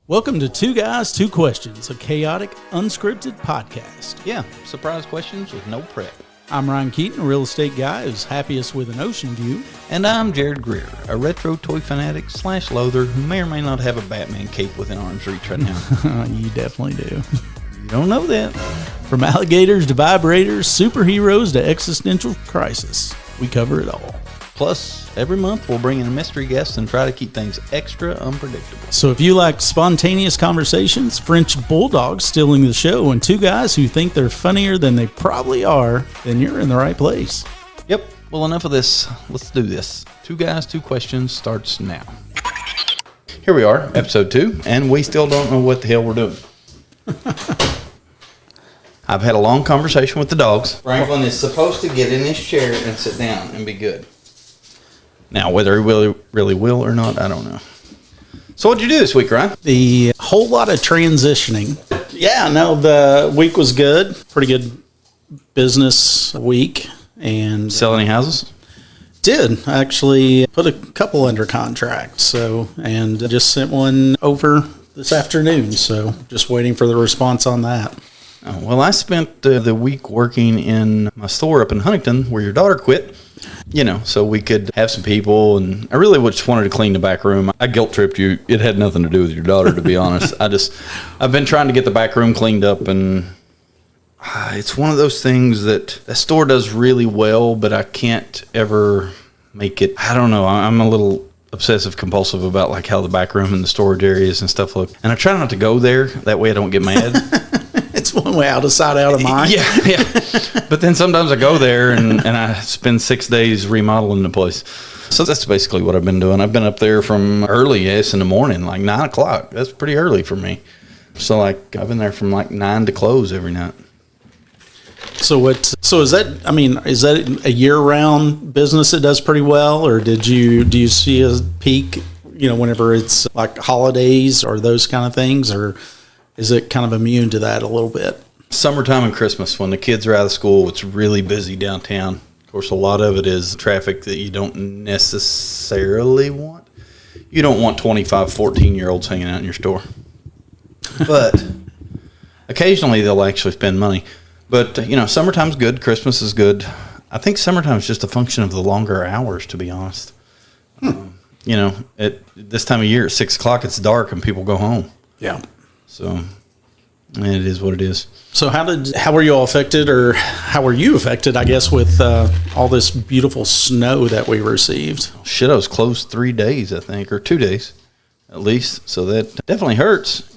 Welcome to Two Guys, Two Questions, a chaotic, unscripted podcast. Yeah, surprise questions with no prep. I'm Ryan Keeton, a real estate guy who's happiest with an ocean view. And I'm Jarrod Greer, a retro toy fanatic / loather who may or may not have a Batman cape within arm's reach right now. You definitely do. You don't know that. From alligators to vibrators, superheroes to existential crisis, we cover it all. Plus, every month we'll bring in a mystery guest and try to keep things extra unpredictable. So if you like spontaneous conversations, French bulldogs stealing the show, and two guys who think they're funnier than they probably are, then you're in the right place. Yep. Well, enough of this. Let's do this. Two Guys, Two Questions starts now. Here we are, episode 2, and we still don't know what the hell we're doing. I've had a long conversation with the dogs. Franklin is supposed to get in his chair and sit down and be good. Now, whether he really will or not, I don't know. So what'd you do this week, Ryan? The whole lot of transitioning. Yeah, no, the week was good. Pretty good business week. And Sell any houses? did actually put a couple under contract. And just sent one over this afternoon. So just waiting for the response on that. Oh, well, I spent the week working in my store up in Huntington where your daughter quit, so we could have some people. And I really just wanted to clean the back room. I guilt tripped you. It had nothing to do with your daughter, to be honest. I've been trying to get the back room cleaned up, and it's one of those things that store does really well, but I can't ever make it. I don't know. I'm a little obsessive compulsive about like how the back room and the storage areas and stuff look. And I try not to go there. That way I don't get mad. It's one way out of sight, out of mind. Yeah. But then sometimes I go there and I spend 6 days remodeling the place. So that's basically what I've been doing. I've been up there from early in the morning, like 9 o'clock. That's pretty early for me. So I've been there from like 9 to close every night. So is that a year-round business that does pretty well, or do you see a peak, whenever it's like holidays or those kind of things, or is it kind of immune to that a little bit? Summertime and Christmas, when the kids are out of school, it's really busy downtown. Of course, a lot of it is traffic that you don't necessarily want. You don't want 25, 14-year-olds hanging out in your store. But occasionally they'll actually spend money. But, summertime's good. Christmas is good. I think summertime's just a function of the longer hours, to be honest. At this time of year, at 6 o'clock, it's dark and people go home. Yeah. So it is what it is. So how were you all affected, or how were you affected, I guess, with all this beautiful snow that we received? Shit, I was closed 3 days, I think, or 2 days at least. So that definitely hurts,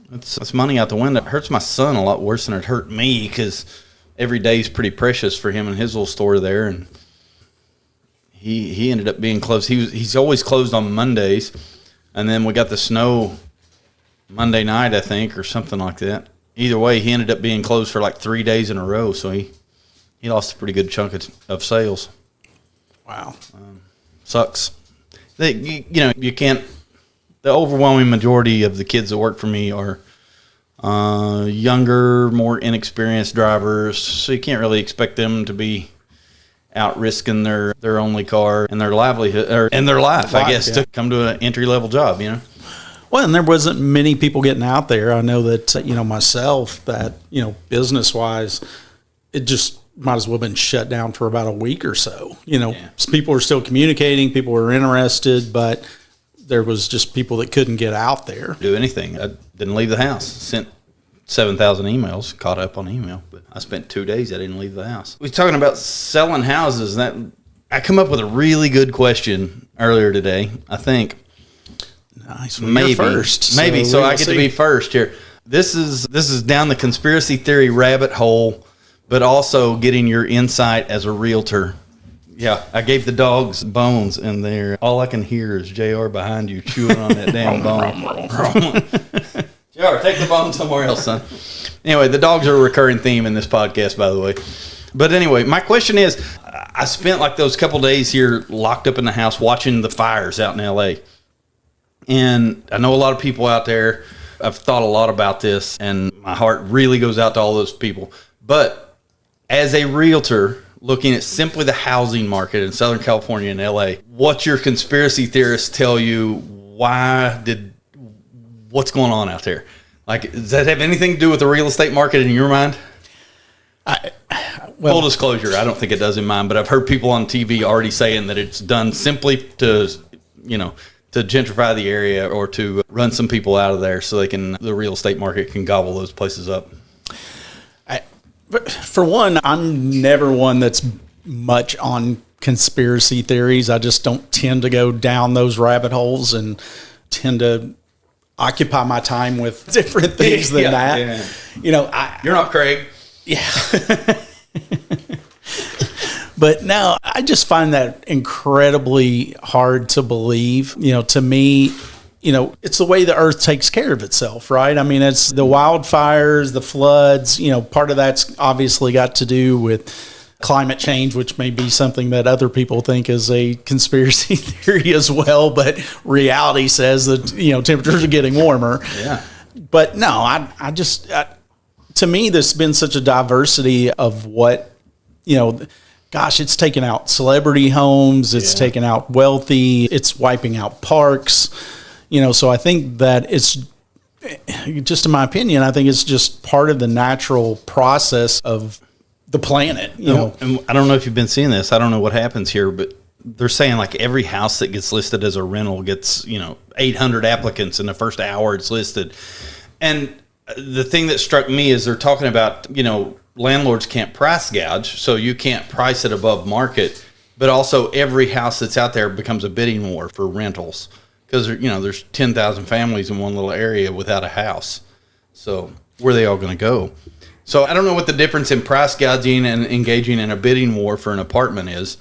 It's money out the window. It hurts my son a lot worse than it hurt me, because every day is pretty precious for him and his little store there. And he ended up being closed. He's always closed on Mondays. And then we got the snow Monday night, I think, or something like that. Either way, he ended up being closed for like 3 days in a row, so he lost a pretty good chunk of sales. Wow. Sucks. You can't. The overwhelming majority of the kids that work for me are younger, more inexperienced drivers, so you can't really expect them to be out risking their only car and their livelihood and their life, I guess, to come to an entry-level job, Well, and there wasn't many people getting out there. I know that, myself, that, business-wise, it just might as well have been shut down for about a week or so. People were still communicating, people were interested, but there was just people that couldn't get out there. Do anything. I didn't leave the house. Sent 7,000 emails, caught up on email, but I spent 2 days, I didn't leave the house. We were talking about selling houses. That I come up with a really good question earlier today, I think. Nice. Well, maybe first. So I get to be first here. This is down the conspiracy theory rabbit hole, but also getting your insight as a realtor. Yeah, I gave the dogs bones in there. All I can hear is JR behind you chewing on that damn bone. JR, take the bone somewhere else, son. Anyway, the dogs are a recurring theme in this podcast, by the way. But anyway, my question is, I spent like those couple days here locked up in the house watching the fires out in L.A., and I know a lot of people out there. I've thought a lot about this, and my heart really goes out to all those people. But as a realtor, looking at simply the housing market in Southern California and LA, what's your conspiracy theorists tell you? what's going on out there? Like, does that have anything to do with the real estate market in your mind? Full disclosure, I don't think it does in mine, but I've heard people on TV already saying that it's done simply to, to gentrify the area or to run some people out of there so the real estate market can gobble those places up. But for one, I'm never one that's much on conspiracy theories. I just don't tend to go down those rabbit holes and tend to occupy my time with different things than that. Yeah. You're not Craig. Yeah. But no, I just find that incredibly hard to believe. To me, it's the way the earth takes care of itself, right? I mean, it's the wildfires, the floods, part of that's obviously got to do with climate change, which may be something that other people think is a conspiracy theory as well. But reality says that, temperatures are getting warmer. Yeah. But no, I just, to me, there's been such a diversity of what, gosh, it's taken out celebrity homes. It's taken out wealthy. It's wiping out parks. So I think that it's, just in my opinion, I think it's just part of the natural process of the planet. And I don't know if you've been seeing this. I don't know what happens here, but they're saying like every house that gets listed as a rental gets, 800 applicants in the first hour it's listed. And the thing that struck me is they're talking about, landlords can't price gouge, so you can't price it above market, but also every house that's out there becomes a bidding war for rentals because, there's 10,000 families in one little area without a house. So where are they all going to go? So I don't know what the difference in price gouging and engaging in a bidding war for an apartment is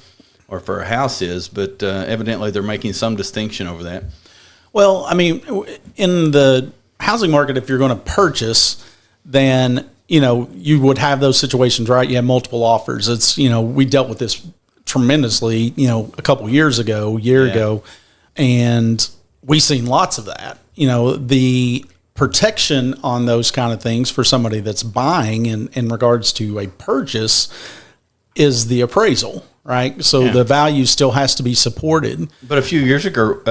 or for a house is, but evidently they're making some distinction over that. Well, I mean, in the housing market, if you're going to purchase, then you would have those situations, right? You have multiple offers. It's, we dealt with this tremendously, a couple years ago, ago, and we've seen lots of that. The protection on those kind of things for somebody that's buying in regards to a purchase is the appraisal, right? So the value still has to be supported. But a few years ago,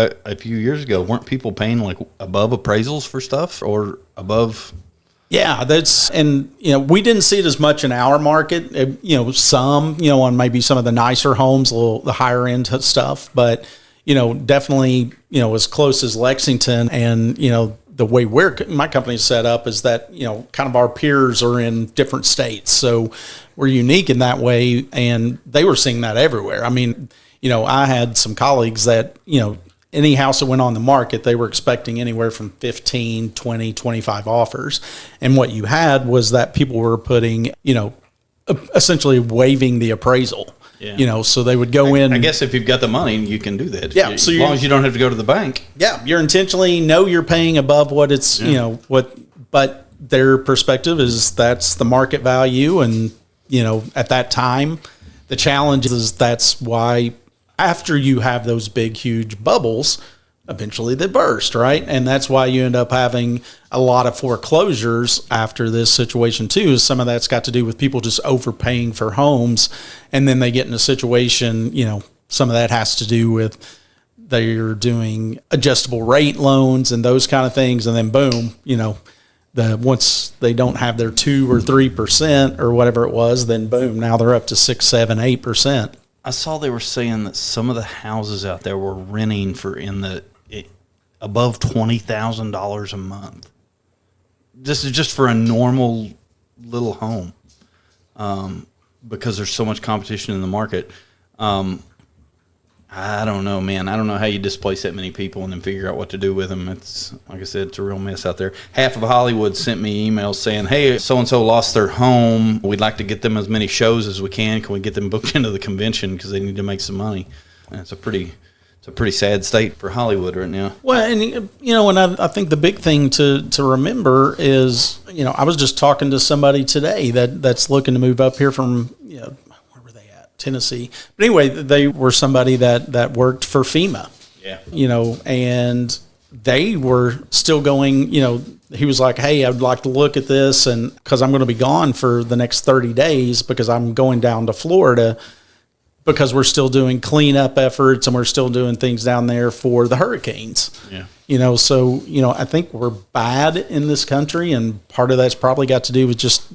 weren't people paying like above appraisals for stuff or above? Yeah, we didn't see it as much in our market. Some, on maybe some of the nicer homes, the higher end stuff, but definitely, as close as Lexington and, the way my company's set up is that, kind of our peers are in different states. So we're unique in that way. And they were seeing that everywhere. I mean, I had some colleagues that, any house that went on the market, they were expecting anywhere from 15, 20, 25 offers. And what you had was that people were putting, essentially waiving the appraisal. Yeah. So they would go in. I guess if you've got the money, you can do that. Yeah. So as long as you don't have to go to the bank. Yeah. You're intentionally you're paying above what it's, but their perspective is that's the market value. And, at that time, the challenge is that's why after you have those big, huge bubbles, eventually they burst, right? And that's why you end up having a lot of foreclosures after this situation too. Some of that's got to do with people just overpaying for homes, and then they get in a situation, some of that has to do with they're doing adjustable rate loans and those kind of things, and then boom, once they don't have their 2 or 3% or whatever it was, then boom, now they're up to 6, 7, 8%. I saw they were saying that some of the houses out there were renting for above $20,000 a month. This is just for a normal little home, because there's so much competition in the market. I don't know, man. I don't know how you displace that many people and then figure out what to do with them. It's, like I said, it's a real mess out there. Half of Hollywood sent me emails saying, hey, so-and-so lost their home. We'd like to get them as many shows as we can. Can we get them booked into the convention because they need to make some money? And it's a pretty sad state for Hollywood right now. Well, and, and I think the big thing to remember is, I was just talking to somebody today that's looking to move up here from, Tennessee. But anyway, they were somebody that worked for FEMA. Yeah. And they were still going, he was like, hey, I'd like to look at this, and because I'm going to be gone for the next 30 days because I'm going down to Florida. because we're still doing cleanup efforts and we're still doing things down there for the hurricanes. Yeah. So, I think we're bad in this country, and part of that's probably got to do with just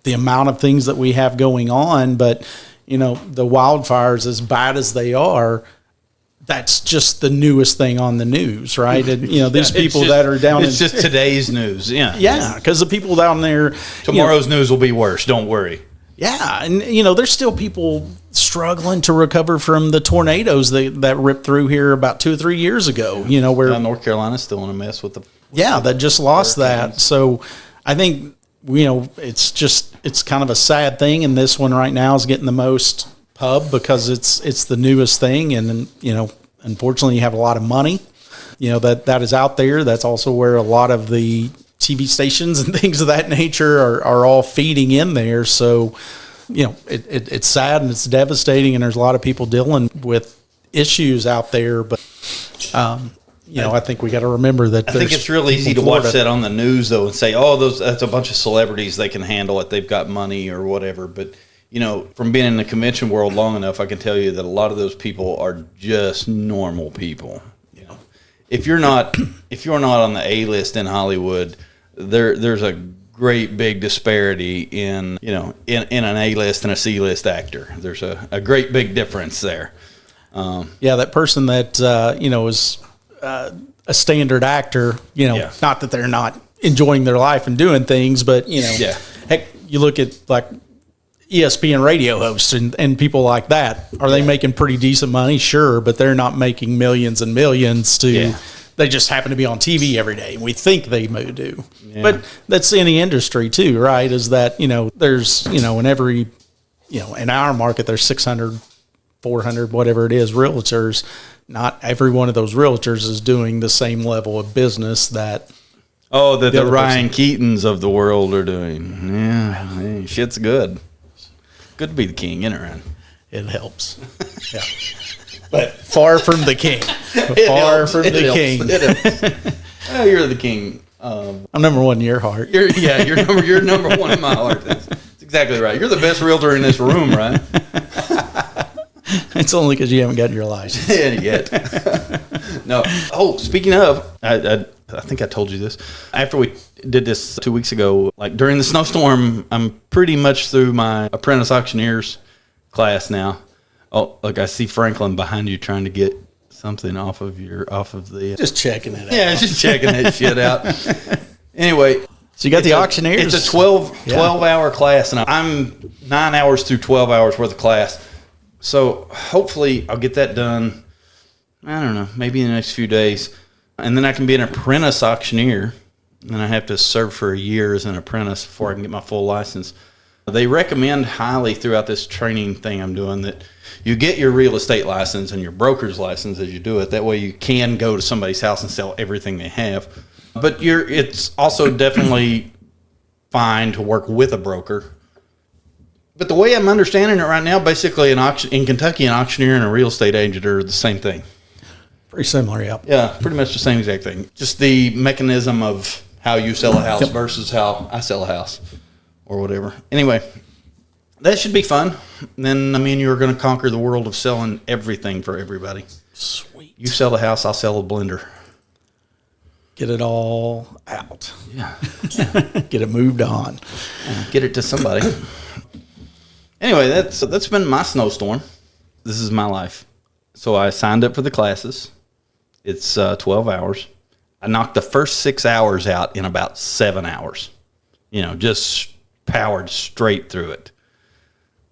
the amount of things that we have going on. But, the wildfires, as bad as they are, that's just the newest thing on the news, right? And, these people that are down it's just today's news. Yeah. Yeah, because the people down there. Tomorrow's news will be worse. Don't worry. Yeah, and there's still people struggling to recover from the tornadoes that ripped through here about 2 or 3 years ago. Where North Carolina's still in a mess with the that just lost that. So I think it's kind of a sad thing, and this one right now is getting the most pub because it's the newest thing, and unfortunately you have a lot of money that is out there. That's also where a lot of the TV stations and things of that nature are all feeding in there. So, it's sad and it's devastating, and there's a lot of people dealing with issues out there. But, I think we got to remember that. I think it's real easy to watch that on the news though and say, that's a bunch of celebrities. They can handle it. They've got money or whatever. But, from being in the convention world long enough, I can tell you that a lot of those people are just normal people. If you're not on the A list in Hollywood, there's a great big disparity in an A list and a C list actor. There's a great big difference there. That person that is a standard actor. Not that they're not enjoying their life and doing things, but heck, you look at like ESPN radio hosts and people like that. Are they making pretty decent money? Sure, but they're not making millions and millions they just happen to be on TV every day. We think they do. Yeah. But that's any industry too, right? Is that, there's, in every, in our market, there's 600, 400, whatever it is, realtors. Not every one of those realtors is doing the same level of business that the Ryan Keetons of the world are doing. Yeah, hey, shit's good. Good to be the king, isn't it, Ryan? It helps. Yeah. But far from the king. Far from the king. You're the king. I'm number one in your heart. You're number one in my heart. That's exactly right. You're the best realtor in this room, right? It's only because you haven't gotten your license yet. No. Oh, speaking of, I think I told you this. After we did this 2 weeks ago, like during the snowstorm, I'm pretty much through my apprentice auctioneers class now. Oh, look, I see Franklin behind you trying to get something off of the... Just checking it out. Yeah, just checking that shit out. Anyway. So you got the auctioneers. It's a 12-hour class, and I'm 9 hours through 12 hours worth of class. So hopefully I'll get that done, I don't know, maybe in the next few days. And then I can be an apprentice auctioneer. And I have to serve for a year as an apprentice before I can get my full license. They recommend highly throughout this training thing I'm doing that you get your real estate license and your broker's license as you do it. That way you can go to somebody's house and sell everything they have. But it's also definitely fine to work with a broker. But the way I'm understanding it right now, basically in Kentucky, an auctioneer and a real estate agent are the same thing. Pretty similar, yeah. Yeah, pretty much the same exact thing. Just the mechanism of how you sell a house versus how I sell a house or whatever. Anyway, that should be fun. And then me and you are going to conquer the world of selling everything for everybody. Sweet. You sell a house, I'll sell a blender. Get it all out. Yeah. Get it moved on. Get it to somebody. Anyway, that's been my snowstorm. This is my life. So I signed up for the classes. It's 12 hours. I knocked the first 6 hours out in about 7 hours. Just powered straight through it.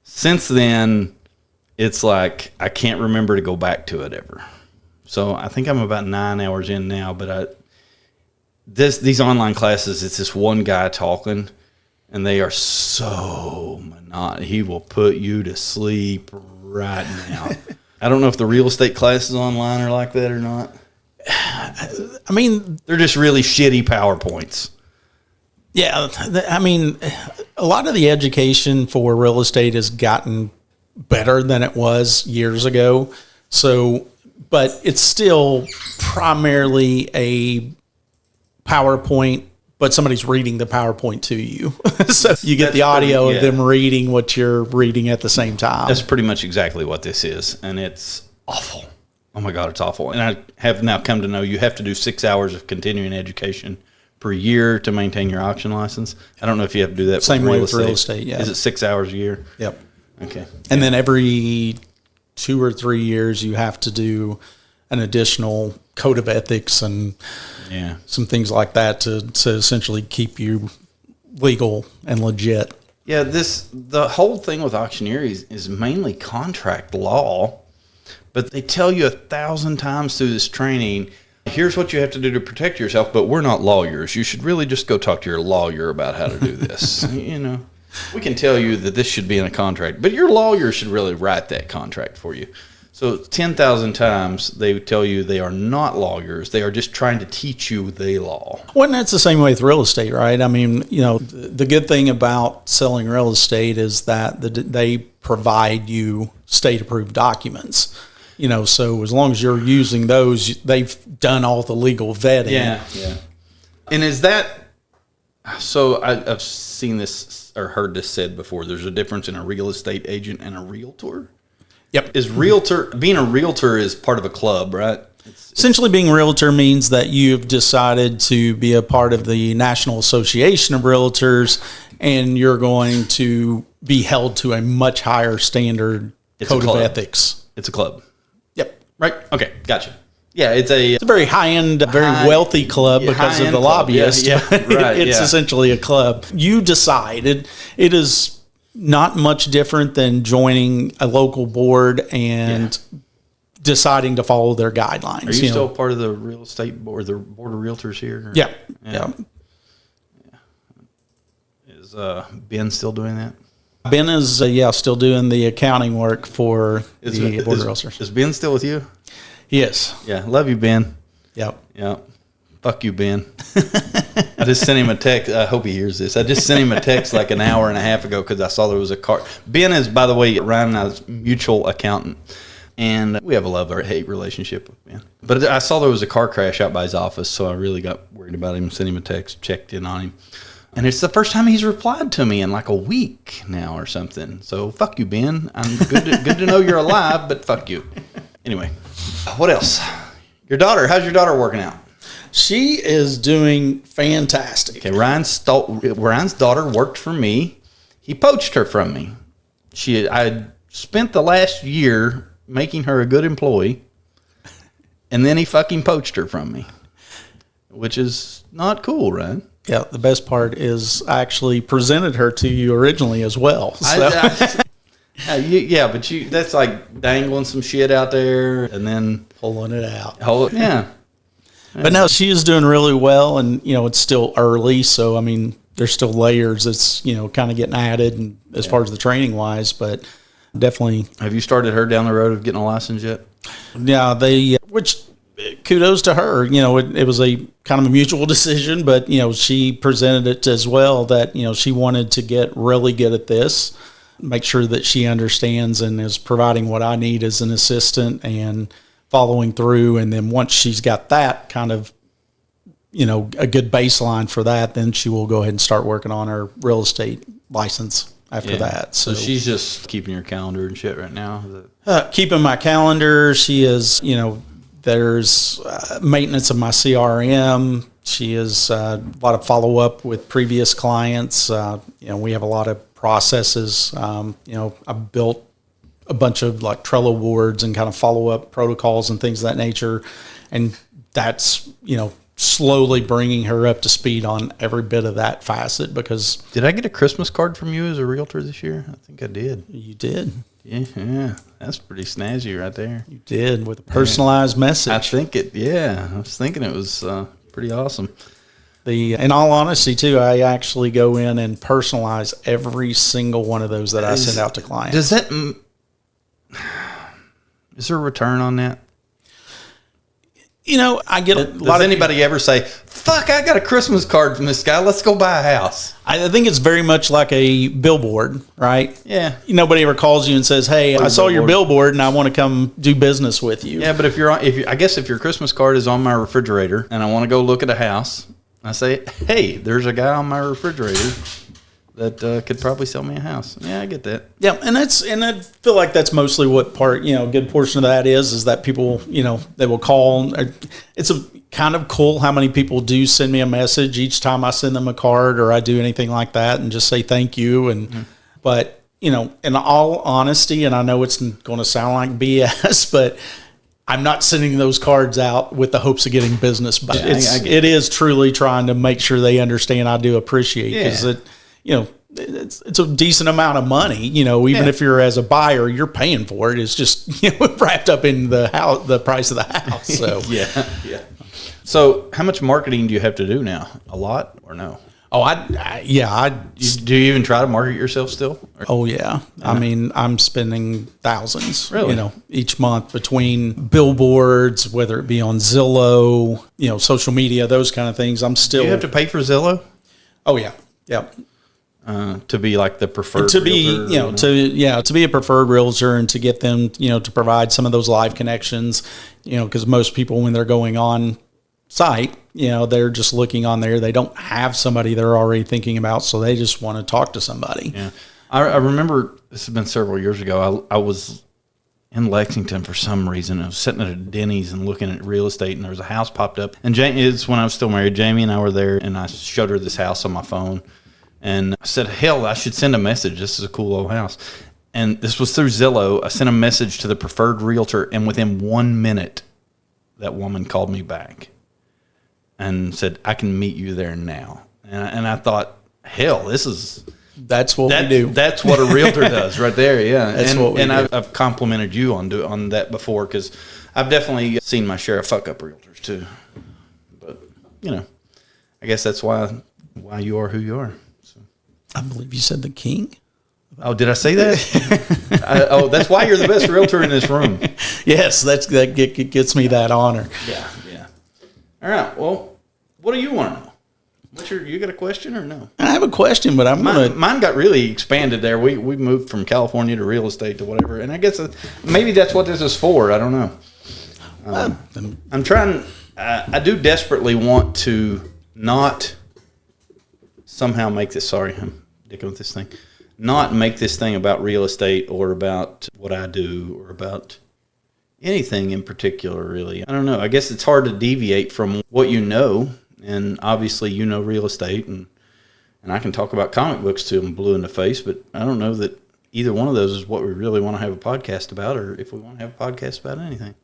Since then, it's like I can't remember to go back to it ever. So I think I'm about 9 hours in now, but these online classes, it's this one guy talking, and they are so monotonous. He will put you to sleep right now. I don't know if the real estate classes online are like that or not. I mean, they're just really shitty PowerPoints. Yeah. I mean, a lot of the education for real estate has gotten better than it was years ago. So, but it's still primarily a PowerPoint but somebody's reading the PowerPoint to you. So you get That's the audio pretty, of them reading what you're reading at the same time. That's pretty much exactly what this is, and it's awful. Oh my God, it's awful. And I have now come to know you have to do 6 hours of continuing education per year to maintain your auction license. I don't know if you have to do that. Same way with real estate, yeah. Is it 6 hours a year? Yep. Okay. And then every 2 or 3 years, you have to do an additional code of ethics and some things like that to essentially keep you legal and legit. Yeah, the whole thing with auctioneering is mainly contract law, but they tell you 1,000 times through this training, here's what you have to do to protect yourself, but we're not lawyers. You should really just go talk to your lawyer about how to do this. We can tell you that this should be in a contract, but your lawyer should really write that contract for you. So 10,000 times they tell you they are not lawyers. They are just trying to teach you the law. Well, and that's the same way with real estate, right? I mean, the good thing about selling real estate is that they provide you state-approved documents. So as long as you're using those, they've done all the legal vetting. Yeah. And is that so? I've seen this or heard this said before. There's a difference in a real estate agent and a realtor. Yep. Being a realtor is part of a club, right? Essentially, being a realtor means that you've decided to be a part of the National Association of Realtors, and you're going to be held to a much higher standard code of ethics. It's a club. Yep. Right? Okay, gotcha. Yeah, it's a very high-end, very wealthy club because of the lobbyists. Yeah, right. It's essentially a club. You decided it is not much different than joining a local board and deciding to follow their guidelines. Are you still part of the real estate board, the board of realtors here? Yeah. Is Ben still doing that? Ben is, still doing the accounting work for the board of realtors. Is Ben still with you? Yes. Yeah. Love you, Ben. Yep. Fuck you, Ben. I just sent him a text. I hope he hears this. I just sent him a text like an hour and a half ago because I saw there was a car. Ben is, by the way, Ryan and I's mutual accountant, and we have a love or hate relationship with Ben. But I saw there was a car crash out by his office, so I really got worried about him. Sent him a text, checked in on him, and it's the first time he's replied to me in like a week now or something. So fuck you, Ben. I'm good to know you're alive, but fuck you. Anyway, what else? Your daughter? How's your daughter working out? She is doing fantastic. Okay, Ryan's daughter worked for me. He poached her from me. I spent the last year making her a good employee, and then he fucking poached her from me, which is not cool, Ryan. Yeah, the best part is I actually presented her to you originally as well. So. But that's like dangling some shit out there and then pulling it out. Yeah. But no, she is doing really well, and it's still early, so I mean, there's still layers that's kind of getting added, and as far as the training wise, but definitely. Have you started her down the road of getting a license yet? Yeah, which kudos to her. It was a kind of a mutual decision, but she presented it as well that she wanted to get really good at this, make sure that she understands and is providing what I need as an assistant and following through. And then once she's got that kind of, a good baseline for that, then she will go ahead and start working on her real estate license after that. So she's just keeping your calendar and shit right now? Keeping my calendar. She is, there's maintenance of my CRM. She is a lot of follow-up with previous clients. We have a lot of processes. I built a bunch of like Trello boards and kind of follow-up protocols and things of that nature. And that's, slowly bringing her up to speed on every bit of that facet because... Did I get a Christmas card from you as a realtor this year? I think I did. You did. Yeah. That's pretty snazzy right there. You did, with a personalized message. I was thinking it was pretty awesome. In all honesty, too, I actually go in and personalize every single one of those that I send out to clients. Is there a return on that? I get a lot. Does anybody ever say, fuck, I got a Christmas card from this guy, let's go buy a house? I think it's very much like a billboard, right? Yeah. Nobody ever calls you and says, hey, I saw your billboard and I want to come do business with you. Yeah, but if your Christmas card is on my refrigerator and I want to go look at a house I say, hey, there's a guy on my refrigerator that could probably sell me a house. Yeah, I get that. Yeah, and I feel like that's mostly what a good portion of that is that people, they will call. It's a kind of cool how many people do send me a message each time I send them a card or I do anything like that and just say thank you. And but in all honesty, and I know it's going to sound like BS, but I'm not sending those cards out with the hopes of getting business. But it is truly trying to make sure they understand I do appreciate because it's a decent amount of money. Even if you're as a buyer, you're paying for it. It's just wrapped up in the price of the house. So yeah. So how much marketing do you have to do now? A lot or no? Oh, do you even try to market yourself still? Oh yeah. I mean, I'm spending thousands, really? Each month between billboards, whether it be on Zillow, social media, those kind of things. I'm still. Do you have to pay for Zillow? Oh yeah. Yeah. To be like the preferred to be realtor, to be a preferred realtor and to get them to provide some of those live connections, because most people when they're going on site, they're just looking on there. They don't have somebody they're already thinking about, so they just want to talk to somebody. Yeah, I remember this has been several years ago. I was in Lexington for some reason. I was sitting at a Denny's and looking at real estate, and there was a house popped up. And it's when I was still married. Jamie and I were there, and I showed her this house on my phone, and I said, "Hell, I should send a message. This is a cool old house." And this was through Zillow. I sent a message to the preferred realtor, and within 1 minute, that woman called me back and said, I can meet you there now. And I thought, hell, that's what we do. That's what a realtor does right there. Yeah. That's what we do. I've complimented you on that before because I've definitely seen my share of fuck up realtors too. But, I guess that's why you are who you are. So. I believe you said the king. Oh, did I say that? That's why you're the best realtor in this room. Yes, that gets me that honor. Yeah. All right. Well, what do you want to know? You got a question or no? I have a question, but mine got really expanded there. We moved from California to real estate to whatever, and I guess maybe that's what this is for. I don't know. I'm trying. I do desperately want to not somehow make this. Sorry, I'm dicking with this thing. Not make this thing about real estate or about what I do or about anything in particular, really. I don't know. I guess it's hard to deviate from what you know, and obviously real estate, and I can talk about comic books till I'm blue in the face, but I don't know that either one of those is what we really want to have a podcast about, or if we want to have a podcast about anything.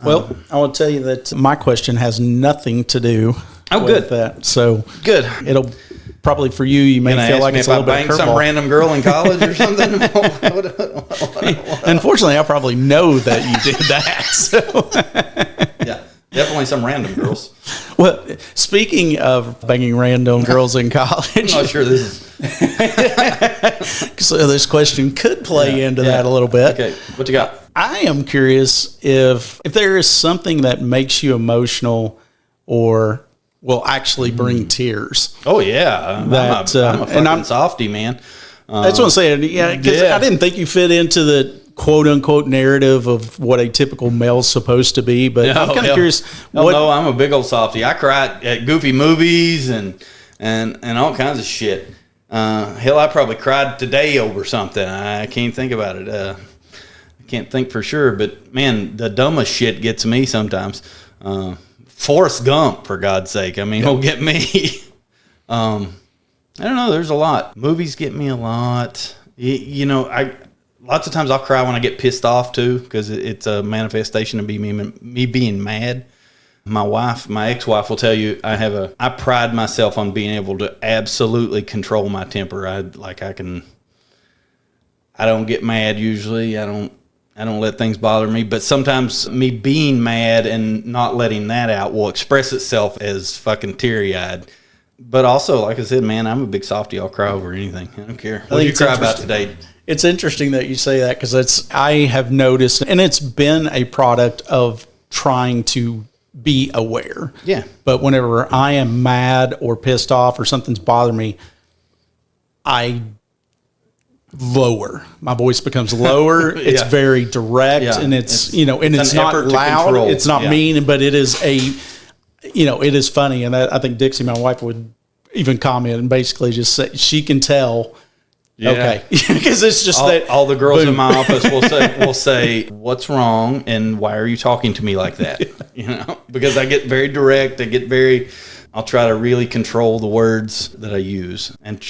Well, I will tell you that my question has nothing to do with that. So good. It'll probably for you may feel like it's a little bit banged some random girl in college or something. Unfortunately, I probably know that you did that. So. Yeah, definitely some random girls. Well, speaking of banging random girls in college, I'm not sure this is. So this question could play into that a little bit. Okay, what you got? I am curious if there is something that makes you emotional or will actually bring tears. Oh yeah, I'm a fucking softie, man. That's what I'm saying. Yeah, because I didn't think you fit into the quote unquote narrative of what a typical male's supposed to be. But I'm kind of curious. No, I'm a big old softie. I cry at goofy movies and all kinds of shit. Hell, I probably cried today over something. I can't think about it. I can't think for sure, but man, the dumbest shit gets me sometimes. Forrest Gump, for God's sake. I mean, he'll get me. I don't know. There's a lot. Movies get me a lot. Lots of times I'll cry when I get pissed off too, because it's a manifestation of me being mad. My ex-wife will tell you I pride myself on being able to absolutely control my temper. I don't get mad usually. I don't let things bother me, but sometimes me being mad and not letting that out will express itself as fucking teary-eyed. But also, like I said, man, I'm a big softie. I'll cry over anything. I don't care. What do you cry about today? It's interesting that you say that because I have noticed, and it's been a product of trying to be aware. Yeah. But whenever I am mad or pissed off or something's bothering me, I lower. My voice becomes lower. It's very direct, and it's and it's not loud. Control. It's not mean, but it is it is funny. And I think Dixie, my wife, would even comment and basically just say she can tell. Yeah. Okay. Because it's just all the girls in my office will say, what's wrong and why are you talking to me like that? Because I get very direct. I'll try to really control the words that I use. And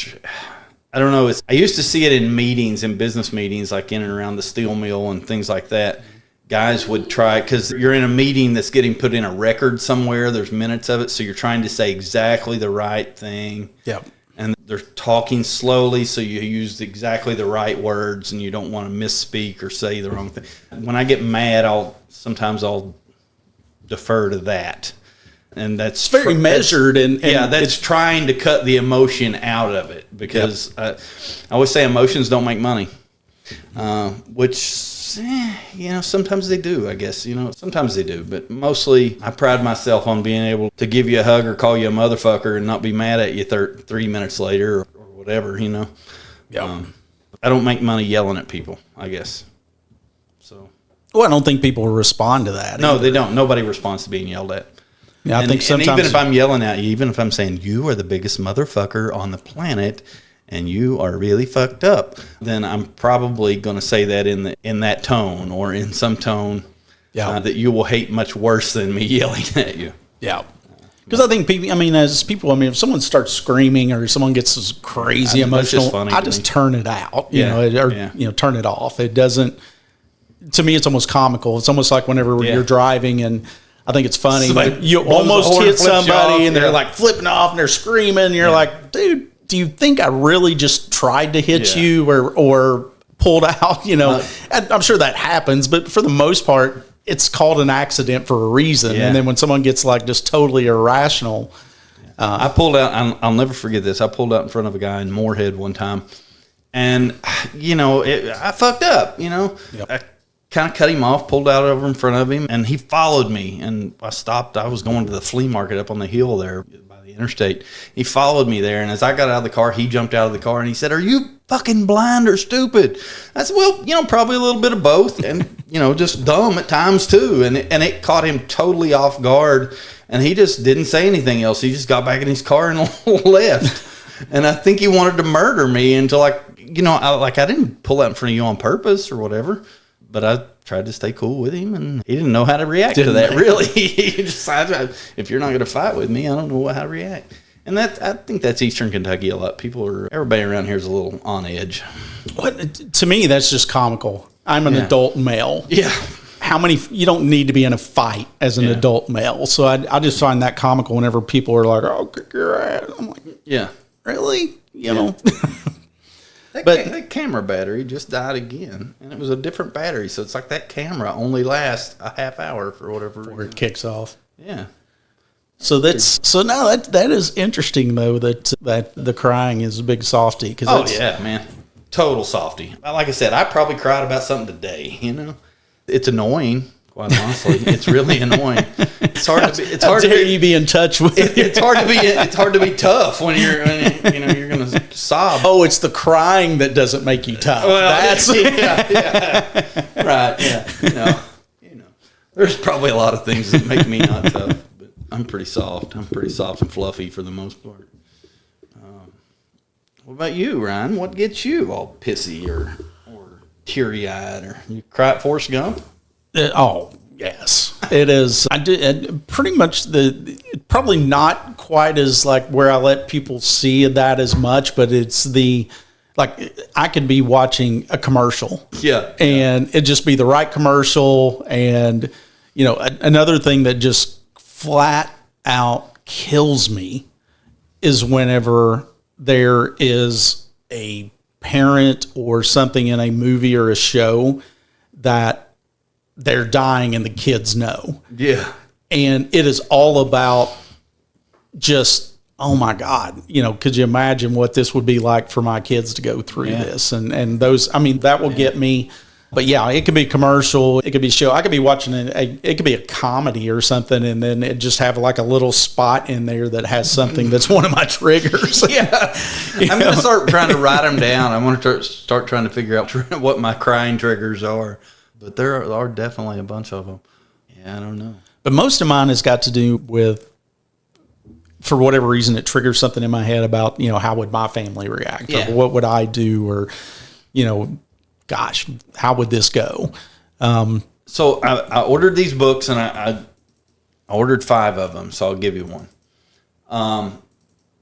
I don't know. I used to see it in meetings, in business meetings, like in and around the steel mill and things like that. Guys would try, because you're in a meeting that's getting put in a record somewhere. There's minutes of it. So you're trying to say exactly the right thing. Yep. And they're talking slowly, so you use exactly the right words, and you don't want to misspeak or say the wrong thing. When I get mad, sometimes I'll defer to that. And that's very measured. And that's trying to cut the emotion out of it, because I always say emotions don't make money, which, sometimes they do, I guess. Sometimes they do. But mostly I pride myself on being able to give you a hug or call you a motherfucker and not be mad at you 3 minutes later or whatever, Yeah. I don't make money yelling at people, I guess. So. Well, I don't think people respond to that. No, they don't. Nobody responds to being yelled at. Yeah, I think sometimes. And even if I'm yelling at you, even if I'm saying you are the biggest motherfucker on the planet and you are really fucked up, then I'm probably going to say that in that tone, or in some tone that you will hate much worse than me yelling at you. Yeah. Because I think people, if someone starts screaming or someone gets this crazy emotional, I just turn it out, turn it off. It doesn't, to me, it's almost comical. It's almost like whenever you're driving, and I think it's funny. You almost hit somebody and they're like flipping off and they're screaming. And you're like, dude, do you think I really just tried to hit you or pulled out? And I'm sure that happens, but for the most part, it's called an accident for a reason. And then when someone gets like just totally irrational. I pulled out, I'll never forget this. I pulled out in front of a guy in Moorhead one time, and, I fucked up, Yep. I kind of cut him off, pulled out over in front of him, and he followed me. And I stopped. I was going to the flea market up on the hill there by the interstate. He followed me there, and as I got out of the car, he jumped out of the car, and he said, "Are you fucking blind or stupid?" I said, "Well, probably a little bit of both, and, just dumb at times too." And it caught him totally off guard, and he just didn't say anything else. He just got back in his car and left. And I think he wanted to murder me until I didn't pull out in front of you on purpose or whatever. But I tried to stay cool with him, and he didn't know how to react to that, really. He decided, if you're not going to fight with me, I don't know how to react. And I think that's Eastern Kentucky a lot. Everybody around here is a little on edge. To me, that's just comical. I'm an adult male. Yeah. You don't need to be in a fight as an adult male. So I just find that comical whenever people are like, "Oh, kick your ass." I'm like, really? That camera battery just died again, and it was a different battery. So it's like that camera only lasts a half hour for whatever reason. Where it kicks off. Yeah. So now that is interesting though, that the crying is a big softy. Man, total softy. Like I said, I probably cried about something today. It's annoying. Quite honestly, it's really annoying. It's hard to be. It's hard to be in touch with. It's hard to be tough when you're going to sob. Oh, it's the crying that doesn't make you tough. Well, that's right. Yeah, there's probably a lot of things that make me not tough, but I'm pretty soft. I'm pretty soft and fluffy for the most part. What about you, Ryan? What gets you all pissy or teary eyed? Or you cry at Forrest Gump? Oh, yes, it is. I do pretty much probably not quite as like where I let people see that as much, but it's I could be watching a commercial, and it just be the right commercial, and another thing that just flat out kills me is whenever there is a parent or something in a movie or a show that they're dying and the kids know. Yeah. And it is all about just, oh my God, could you imagine what this would be like for my kids to go through this? And those, that will get me. But it could be commercial, it could be a show. I could be watching it could be a comedy or something, and then it just have like a little spot in there that has something that's one of my triggers. I'm going to start trying to write them down. I'm going to start trying to figure out what my crying triggers are. But there are definitely a bunch of them. Yeah, I don't know. But most of mine has got to do with for whatever reason, it triggers something in my head about, how would my family react? Yeah. Or what would I do? Or, gosh, how would this go? So I ordered these books, and I ordered 5 of them, so I'll give you one.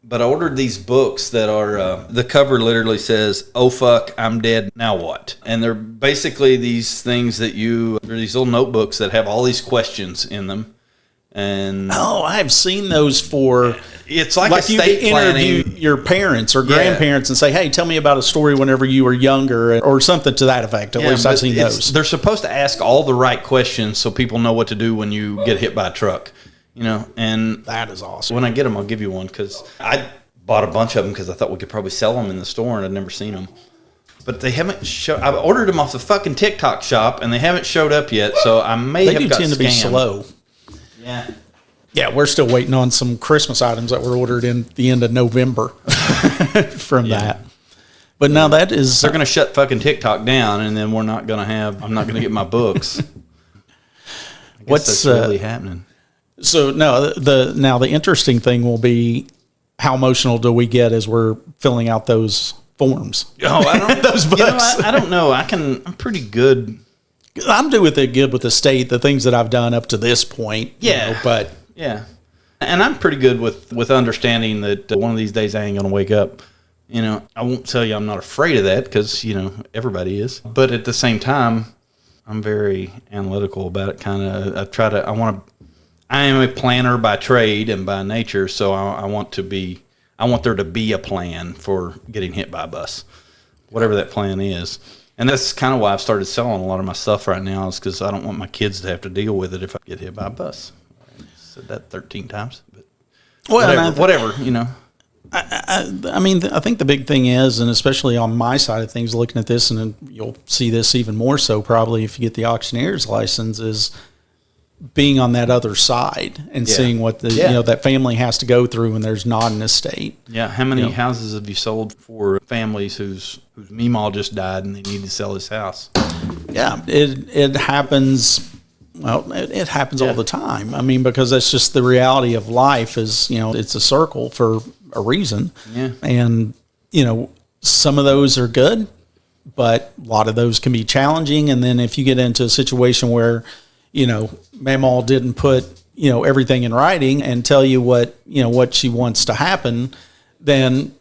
But I ordered these books that are, the cover literally says, "Oh fuck, I'm dead, now what?" And they're basically these things that they're these little notebooks that have all these questions in them. And I've seen those for... It's like you estate planning. interview your parents or grandparents and say, "Hey, tell me about a story whenever you were younger," or something to that effect. At least I've seen those. They're supposed to ask all the right questions so people know what to do when you get hit by a truck. And that is awesome. When I get them, I'll give you one, because I bought a bunch of them because I thought we could probably sell them in the store, and I'd never seen them. But they haven't showed. I've ordered them off the fucking TikTok shop, and they haven't showed up yet. So I may have got scammed. They tend to be slow. Yeah. Yeah, we're still waiting on some Christmas items that were ordered in the end of November from that. But now that is... They're going to shut fucking TikTok down, and then I'm not going to get my books. What's really happening? So the interesting thing will be, how emotional do we get as we're filling out those forms? Oh, I don't those books. I don't know. I'm pretty good. I'm doing good with the state, the things that I've done up to this point. Yeah, but yeah, and I'm pretty good with understanding that one of these days I ain't gonna wake up. I won't tell you I'm not afraid of that, because everybody is. But at the same time, I'm very analytical about it. I am a planner by trade and by nature, so I want there to be a plan for getting hit by a bus, whatever that plan is. And that's kind of why I've started selling a lot of my stuff right now, is because I don't want my kids to have to deal with it if I get hit by a bus. I said that 13 times, but whatever. I think the big thing is, and especially on my side of things, looking at this, and you'll see this even more so probably if you get the auctioneer's license, is being on that other side and seeing what that family has to go through when there's not an estate. Yeah. How many houses have you sold for families whose meemaw just died and they need to sell his house? Yeah. It happens. Well, it happens all the time. I mean, because that's just the reality of life is, it's a circle for a reason. Yeah. And, some of those are good, but a lot of those can be challenging. And then if you get into a situation where, Mamaw didn't put, everything in writing and tell you what she wants to happen, then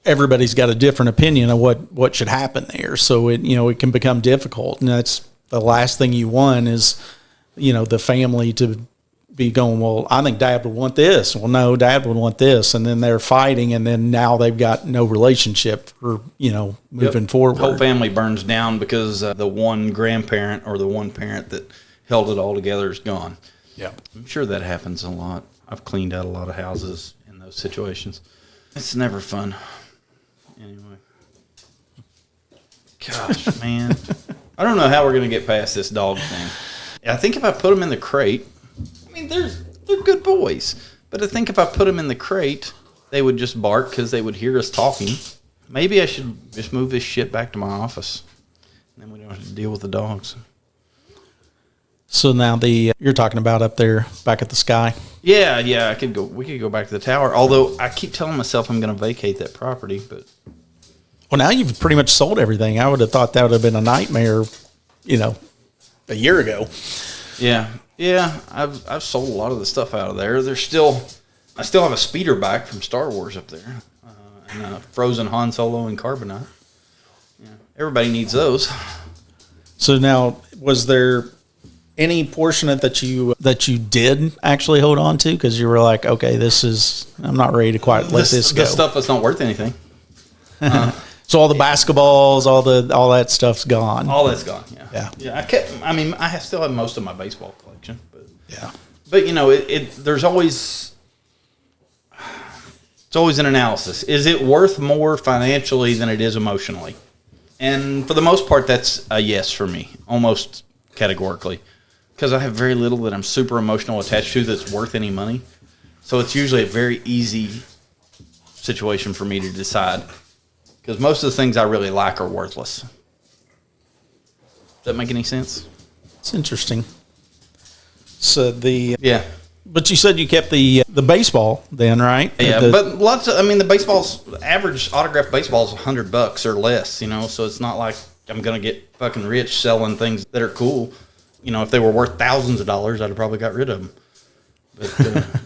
everybody's got a different opinion of what should happen there. So it can become difficult. And that's the last thing you want is, the family to be going, well, I think Dad would want this. Well, no, Dad would want this. And then they're fighting, and then now they've got no relationship for, moving forward. The whole family burns down because the one grandparent or the one parent that held it all together is gone. Yeah. I'm sure that happens a lot. I've cleaned out a lot of houses in those situations. It's never fun. Anyway. Gosh, man. I don't know how we're going to get past this dog thing. I think if I put them in the crate, they're good boys. But I think if I put them in the crate, they would just bark because they would hear us talking. Maybe I should just move this shit back to my office. And then we don't have to deal with the dogs. So now you're talking about up there back at the Sky? Yeah, we could go back to the tower. Although I keep telling myself I'm going to vacate that property, but well, now you've pretty much sold everything. I would have thought that would have been a nightmare, a year ago. Yeah. I've sold a lot of the stuff out of there. I still have a speeder bike from Star Wars up there, and a frozen Han Solo and Carbonite. Yeah, everybody needs those. So now, was there any portion of it that you did actually hold on to because you were like, okay, I'm not ready to quite let this go? The stuff that's not worth anything. So all the basketballs, all that stuff's gone. All that's gone. Yeah. Yeah. I still have most of my baseball collection, but yeah. But there's always. It's always an analysis. Is it worth more financially than it is emotionally? And for the most part, that's a yes for me, almost categorically. Because I have very little that I'm super emotional attached to that's worth any money. So it's usually a very easy situation for me to decide. Because most of the things I really like are worthless. Does that make any sense? It's interesting. So Yeah. But you said you kept the baseball then, right? Yeah, but lots of, the baseball's average autographed baseball is $100 or less, so it's not like I'm going to get fucking rich selling things that are cool. If they were worth thousands of dollars, I'd have probably got rid of them.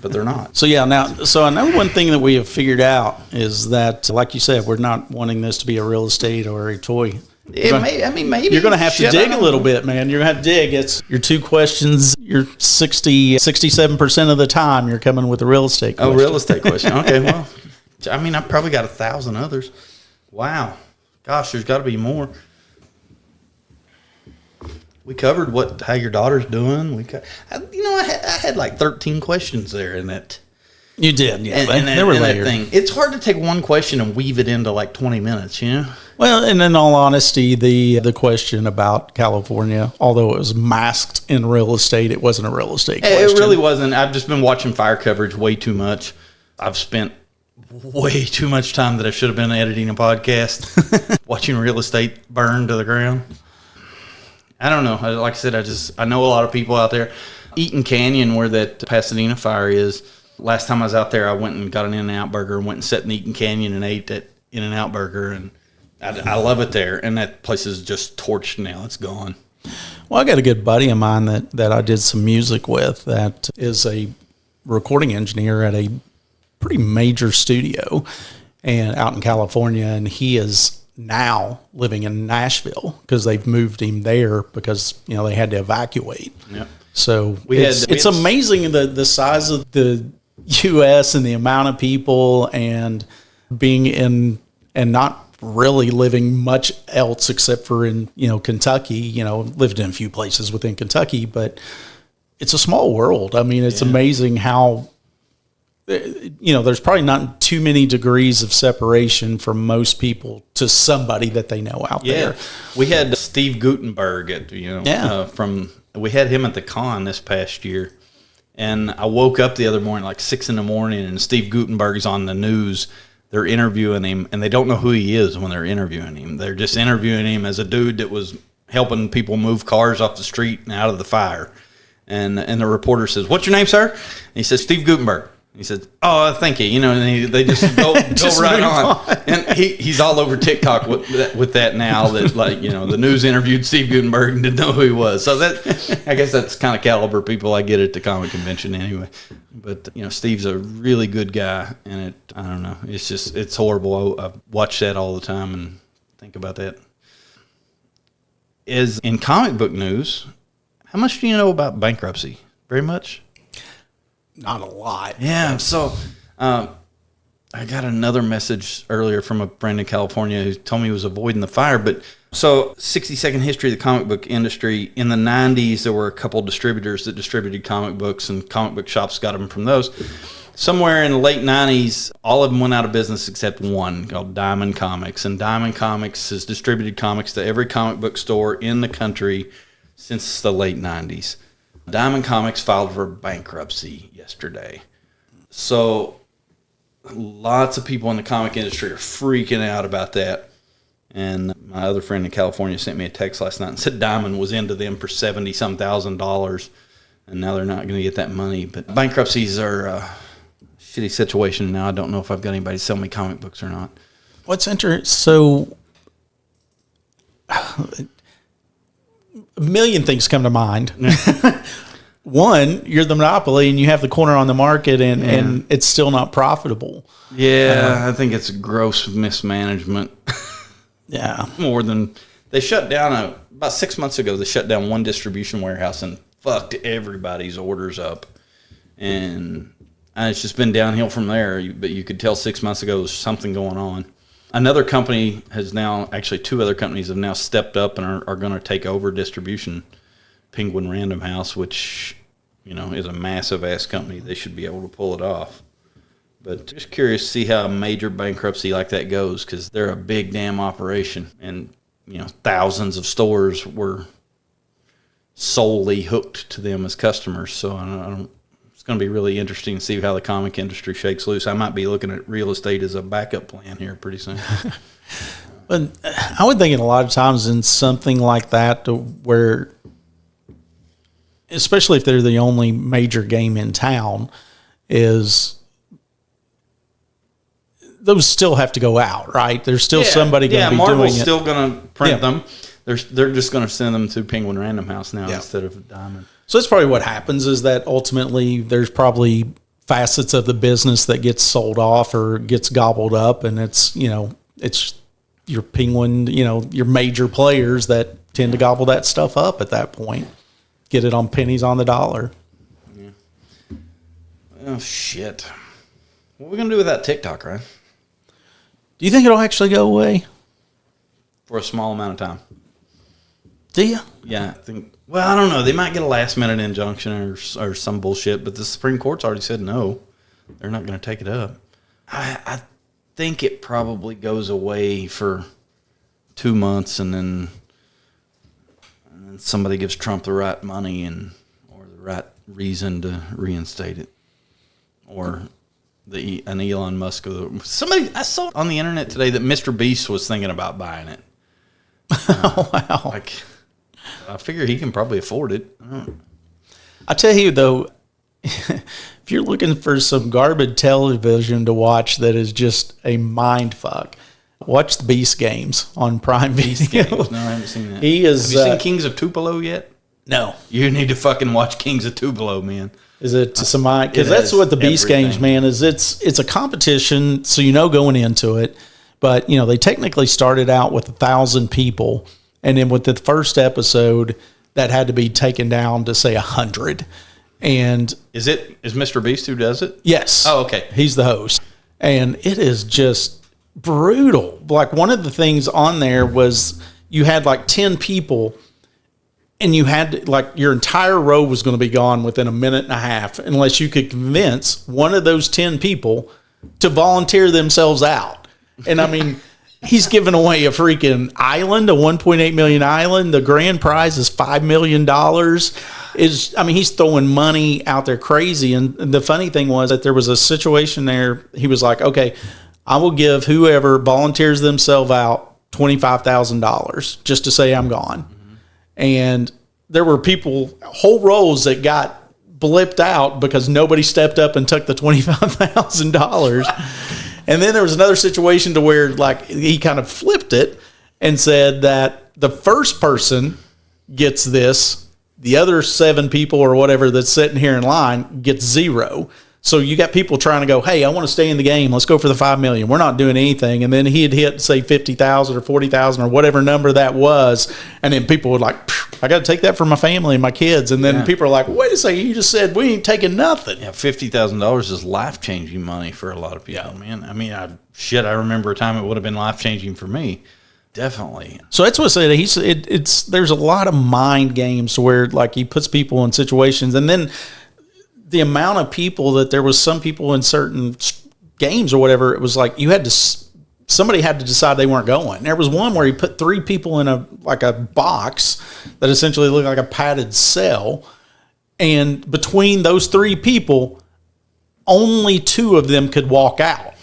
But they're not. So I know one thing that we have figured out is that, like you said, we're not wanting this to be a real estate or a toy. Maybe you're going to have to dig a little bit, man. You're going to have to dig. It's your 2 questions. You're 67% of the time you're coming with a real estate question. Oh, real estate question. Okay, well, I've probably got 1,000 others. Wow, gosh, there's got to be more. We covered how your daughter's doing. I had like 13 questions there in that. You did, yeah. And they were layered. Thing. It's hard to take one question and weave it into like 20 minutes, Well, and in all honesty, the question about California, although it was masked in real estate, it wasn't a real estate question. It really wasn't. I've just been watching fire coverage way too much. I've spent way too much time that I should have been editing a podcast, watching real estate burn to the ground. I don't know. Like I said, I know a lot of people out there. Eaton Canyon, where that Pasadena fire is. Last time I was out there, I went and got an In-N-Out burger and went and sat in Eaton Canyon and ate that In-N-Out burger. And I love it there. And that place is just torched now. It's gone. Well, I got a good buddy of mine that I did some music with that is a recording engineer at a pretty major studio and out in California. And he is now living in Nashville because they've moved him there because, they had to evacuate. Yep. So it's amazing the size of the U.S. and the amount of people and being in and not really living much else except for in, Kentucky, lived in a few places within Kentucky, but it's a small world. It's amazing how, there's probably not too many degrees of separation from most people to somebody that they know out there. We had Steve Gutenberg we had him at the con this past year. And I woke up the other morning, like 6 a.m, and Steve Gutenberg's on the news. They're interviewing him, and they don't know who he is when they're interviewing him. They're just interviewing him as a dude that was helping people move cars off the street and out of the fire. And the reporter says, "What's your name, sir?" And he says, "Steve Gutenberg." He said, "Oh, thank you." And they just go right on. And he's all over TikTok with that now. That the news interviewed Steve Gutenberg and didn't know who he was. So I guess that's kind of caliber people I get at the comic convention anyway. But Steve's a really good guy, and I don't know. It's horrible. I watch that all the time and think about that. Is in comic book news, how much do you know about bankruptcy? Very much. Not a lot. Yeah, so I got another message earlier from a friend in California who told me he was avoiding the fire. But so 60-second history of the comic book industry. In the 90s, there were a couple distributors that distributed comic books, and comic book shops got them from those. Somewhere in the late 90s, all of them went out of business except one called Diamond Comics. And Diamond Comics has distributed comics to every comic book store in the country since the late 90s. Diamond Comics filed for bankruptcy yesterday. So lots of people in the comic industry are freaking out about that. And my other friend in California sent me a text last night and said Diamond was into them for $70,000, and now they're not going to get that money. But bankruptcies are a shitty situation now. I don't know if I've got anybody to sell me comic books or not. What's interesting? So a million things come to mind. One, you're the monopoly and you have the corner on the market and it's still not profitable. Yeah, I think it's gross mismanagement. Yeah. More than they shut down about 6 months ago, they shut down one distribution warehouse and fucked everybody's orders up. And it's just been downhill from there. But you could tell 6 months ago there was something going on. Another company has now, actually 2 other companies have now stepped up and are going to take over distribution. Penguin Random House, which, is a massive ass company. They should be able to pull it off. But just curious to see how a major bankruptcy like that goes, because they're a big damn operation. And, thousands of stores were solely hooked to them as customers. So it's going to be really interesting to see how the comic industry shakes loose. I might be looking at real estate as a backup plan here pretty soon. But I would think a lot of times in something like that where especially if they're the only major game in town, is those still have to go out, right? There's still somebody going to be doing it. Marvel's still going to print them. They're just going to send them to Penguin Random House now instead of Diamond. So that's probably what happens, is that ultimately there's probably facets of the business that gets sold off or gets gobbled up, and it's your Penguin, your major players that tend to gobble that stuff up at that point. Get it on pennies on the dollar. Yeah. Oh, shit. What are we going to do with that TikTok, right? Do you think it'll actually go away? For a small amount of time. Do you? Yeah, I think. Well, I don't know. They might get a last-minute injunction or some bullshit, but the Supreme Court's already said no. They're not going to take it up. I think it probably goes away for 2 months, and then somebody gives Trump the right money or the right reason to reinstate it, or an Elon Musk. Somebody I saw on the internet today that Mr. Beast was thinking about buying it. Oh, wow! I figure he can probably afford it. I tell you though, if you're looking for some garbage television to watch that is just a mind fuck, watch the Beast Games on Prime Video. Games? No, I haven't seen that. Have you seen Kings of Tupelo yet? No. You need to fucking watch Kings of Tupelo, man. Is it some? Because that's what the Beast Games, man, is. It's a competition, so going into it. But they technically started out with 1,000 people, and then with the first episode, that had to be taken down to say 100. And is Mr. Beast who does it? Yes. Oh, okay. He's the host, and it is just brutal. Like, one of the things on there was you had like 10 people, and you had your entire row was going to be gone within a minute and a half unless you could convince one of those 10 people to volunteer themselves out. And I mean, he's giving away a freaking island, a 1.8 million island. The grand prize is $5 million. He's throwing money out there crazy. And the funny thing was that there was a situation there. He was like, okay, I will give whoever volunteers themselves out $25,000 just to say I'm gone. Mm-hmm. And there were whole rows that got blipped out because nobody stepped up and took the $25,000. And then there was another situation to where he kind of flipped it and said that the first person gets this, the other 7 people or whatever that's sitting here in line gets 0. So you got people trying to go, hey, I want to stay in the game. Let's go for the $5 million. We're not doing anything. And then he had hit, say, 50,000 or 40,000 or whatever number that was. And then people would I got to take that for my family and my kids. And then people are like, wait a second, you just said we ain't taking nothing. Yeah, $50,000 is life-changing money for a lot of people, man. I mean, I remember a time it would have been life-changing for me. Definitely. So that's what I said. There's a lot of mind games where he puts people in situations, and then the amount of people that there was some people in certain games or whatever, it was somebody had to decide they weren't going. There was one where he put 3 people in a box that essentially looked like a padded cell. And between those 3 people, only 2 of them could walk out.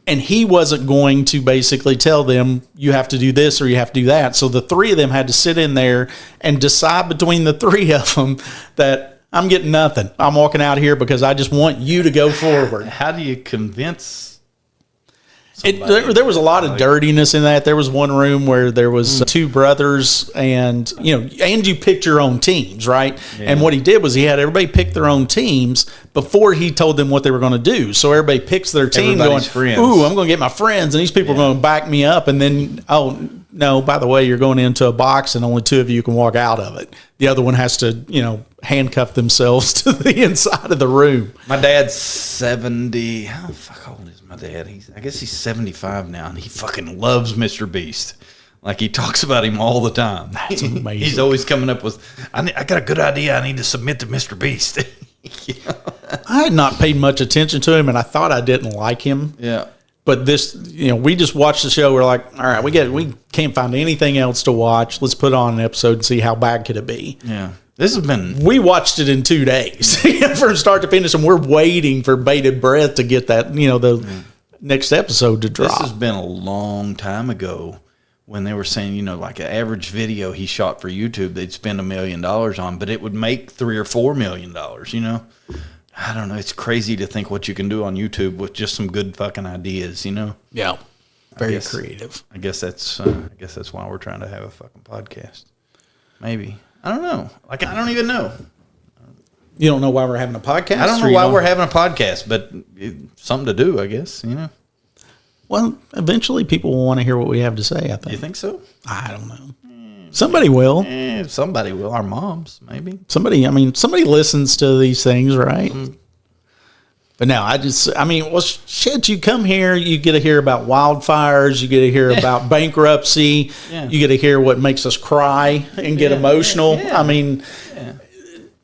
And he wasn't going to basically tell them, you have to do this or you have to do that. So the 3 of them had to sit in there and decide between the 3 of them that I'm getting nothing. I'm walking out here because I just want you to go forward. How do you convince? There was a lot of dirtiness in that. There was one room where there was 2 brothers, and you picked your own teams, right? Yeah. And what he did was he had everybody pick their own teams before he told them what they were going to do. So everybody picks their team, friends. Ooh, I'm going to get my friends, and these people are going to back me up. And then, oh no, by the way, you're going into a box, and only 2 of you can walk out of it. The other one has to, handcuff themselves to the inside of the room. My dad's 70. How old is my dad? I guess he's 75 now, and he fucking loves Mr. Beast. He talks about him all the time. That's amazing. He's always coming up with, I got a good idea. I need to submit to Mr. Beast. I had not paid much attention to him, and I thought I didn't like him. Yeah. But this, we just watched the show. We're like, all right, we can't find anything else to watch. Let's put on an episode and see how bad could it be. Yeah. We watched it in 2 days from start to finish, and we're waiting for bated breath to get that, the next episode to drop. This has been a long time ago when they were saying, you know, like an average video he shot for YouTube, they'd spend $1 million on, but it would make $3 or $4 million, you know? I don't know. It's crazy to think what you can do on YouTube with just some good fucking ideas, you know? Yeah. Very creative. I guess that's why we're trying to have a fucking podcast. Maybe. I don't know. Like, I don't even know. You don't know why we're having a podcast? I don't know why we're having a podcast, but it's something to do, I guess, you know? Well, eventually people will want to hear what we have to say, I think. You think so? I don't know. Somebody will. Somebody will. Our moms, maybe. Somebody listens to these things, right? But no, shit, you come here, you get to hear about wildfires, you get to hear about bankruptcy, you get to hear what makes us cry and get emotional.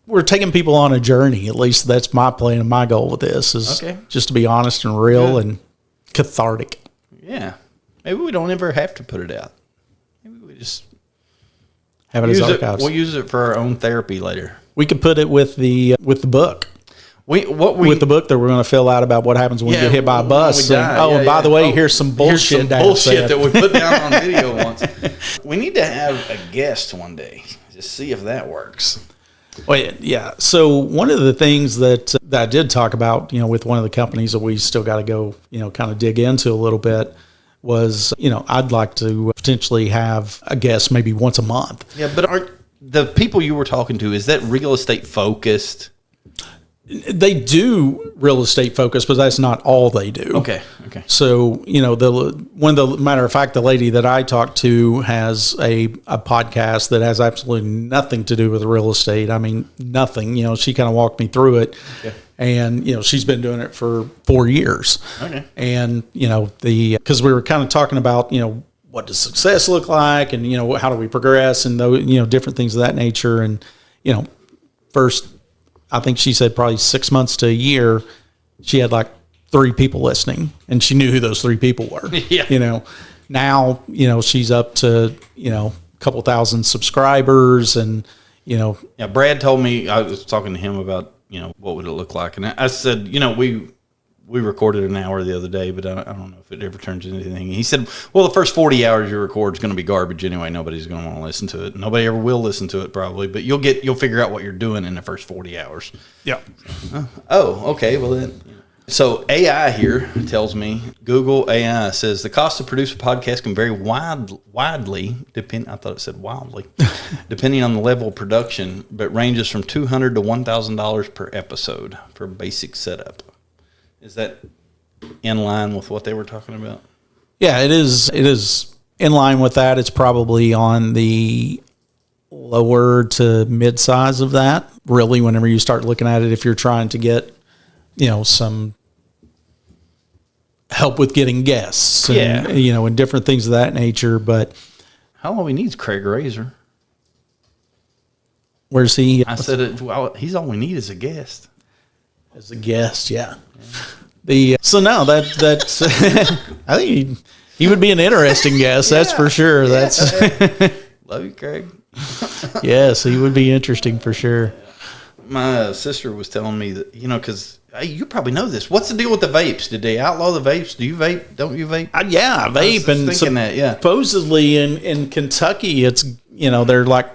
We're taking people on a journey. At least that's my plan and my goal with this is just to be honest and real and cathartic. Yeah. Maybe we don't ever have to put it out. Maybe we just have it as archives. We'll use it for our own therapy later. We could put it with the book. With the book that we're going to fill out about what happens when we get hit by a bus. And by the way, here's some bullshit. That we put down on video once. We need to have a guest one day to see if that works. Well, yeah. So one of the things that I did talk about, with one of the companies that we still got to go, kind of dig into a little bit was, I'd like to potentially have a guest maybe once a month. Yeah, but aren't the people you were talking to, is that real estate focused? They do real estate focus, but that's not all they do. Okay. So, matter of fact, the lady that I talked to has a podcast that has absolutely nothing to do with real estate. I mean, nothing. She kind of walked me through it. Okay. And, she's been doing it for 4 years. Okay. And, because we were kind of talking about, what does success look like and, how do we progress and, different things of that nature. And, first, I think she said probably 6 months to a year, she had like 3 people listening and she knew who those 3 people were. Yeah. Now, she's up to, a couple thousand subscribers and, Yeah, Brad told me, I was talking to him about, what would it look like? And I said, we recorded an hour the other day, but I don't know if it ever turns into anything. He said, well, the first 40 hours you record is going to be garbage anyway. Nobody's going to want to listen to it. Nobody ever will listen to it probably, but you'll figure out what you're doing in the first 40 hours. Yeah. Okay. Well then, so AI here tells me, Google AI says the cost to produce a podcast can vary widely, I thought it said wildly, depending on the level of production, but ranges from $200 to $1,000 per episode for basic setup. Is that in line with what they were talking about? Yeah, it is. It is in line with that. It's probably on the lower to mid size of that. Really, whenever you start looking at it, if you're trying to get, some help with getting guests, and, and different things of that nature. But how long he needs Craig Razor? Where's he? I said, he's all we need as a guest. As a guest, yeah. So no, that's I think he would be an interesting guest. That's for sure. That's love you, Craig. Yes, he would be interesting for sure. My sister was telling me that because you probably know this. What's the deal with the vapes? Did they outlaw the vapes? Do you vape? Don't you vape? Yeah, I vape. And supposedly in Kentucky, it's they're like.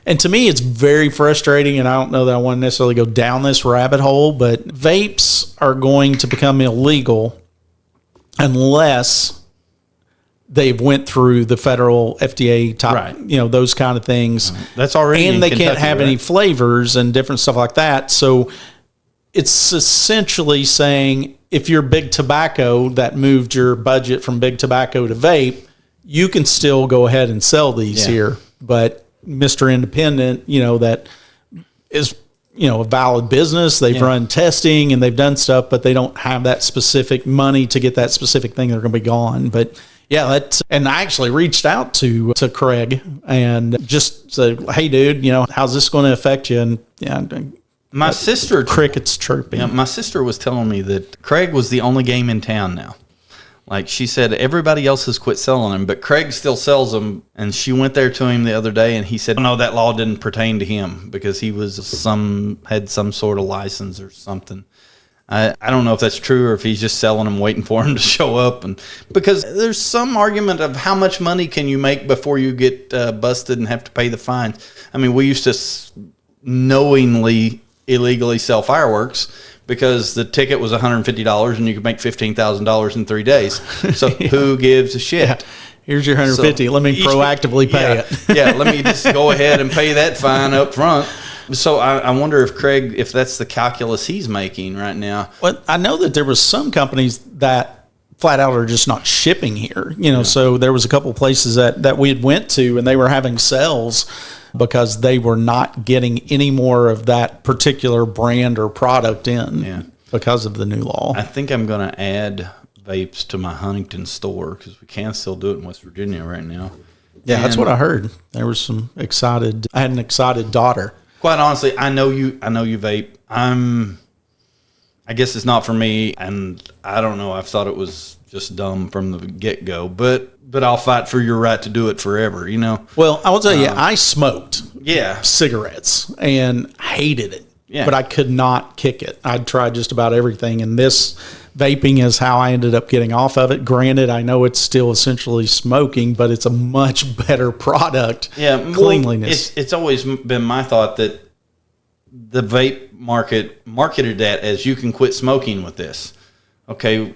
And to me, it's very frustrating, and I don't know that I want to necessarily go down this rabbit hole, but vapes are going to become illegal unless they've went through the federal FDA top, those kind of things. That's already and they Kentucky, can't have any flavors and different stuff like that. So it's essentially saying if you're Big Tobacco that moved your budget from Big Tobacco to vape, you can still go ahead and sell these here, but Mr. Independent, that is, a valid business. They've run testing and they've done stuff, but they don't have that specific money to get that specific thing. They're going to be gone. But and I actually reached out to Craig and just said, hey dude, how's this going to affect you? And my sister, crickets chirping. Yeah, my sister was telling me that Craig was the only game in town now. Like she said, everybody else has quit selling them, but Craig still sells them. And she went there to him the other day, and he said, "No, that law didn't pertain to him because he was had some sort of license or something." I don't know if that's true or if he's just selling them, waiting for them to show up. And because there's some argument of how much money can you make before you get busted and have to pay the fines. I mean, we used to knowingly illegally sell fireworks because the ticket was $150 and you could make $15,000 in 3 days. So who gives a shit? Yeah. Here's your 150. So let me proactively pay it. Yeah, let me just go ahead and pay that fine up front. So I wonder if Craig, if that's the calculus he's making right now. Well, I know that there was some companies that flat out are just not shipping here. So there was a couple of places that we had went to, and they were having sales because they were not getting any more of that particular brand or product in because of the new law. I think I'm going to add vapes to my Huntington store because we can still do it in West Virginia right now. Yeah, that's what I heard. There was I had an excited daughter. Quite honestly, I know you vape. I guess it's not for me, and I don't know. I've thought it was just dumb from the get-go, but I'll fight for your right to do it forever, Well, I will tell you, I smoked Yeah. cigarettes and hated it. Yeah. But I could not kick it. I'd tried just about everything, and this vaping is how I ended up getting off of it. Granted, I know it's still essentially smoking, but it's a much better product. Yeah, cleanliness. It's always been my thought that the vape market marketed that as you can quit smoking with this. Okay,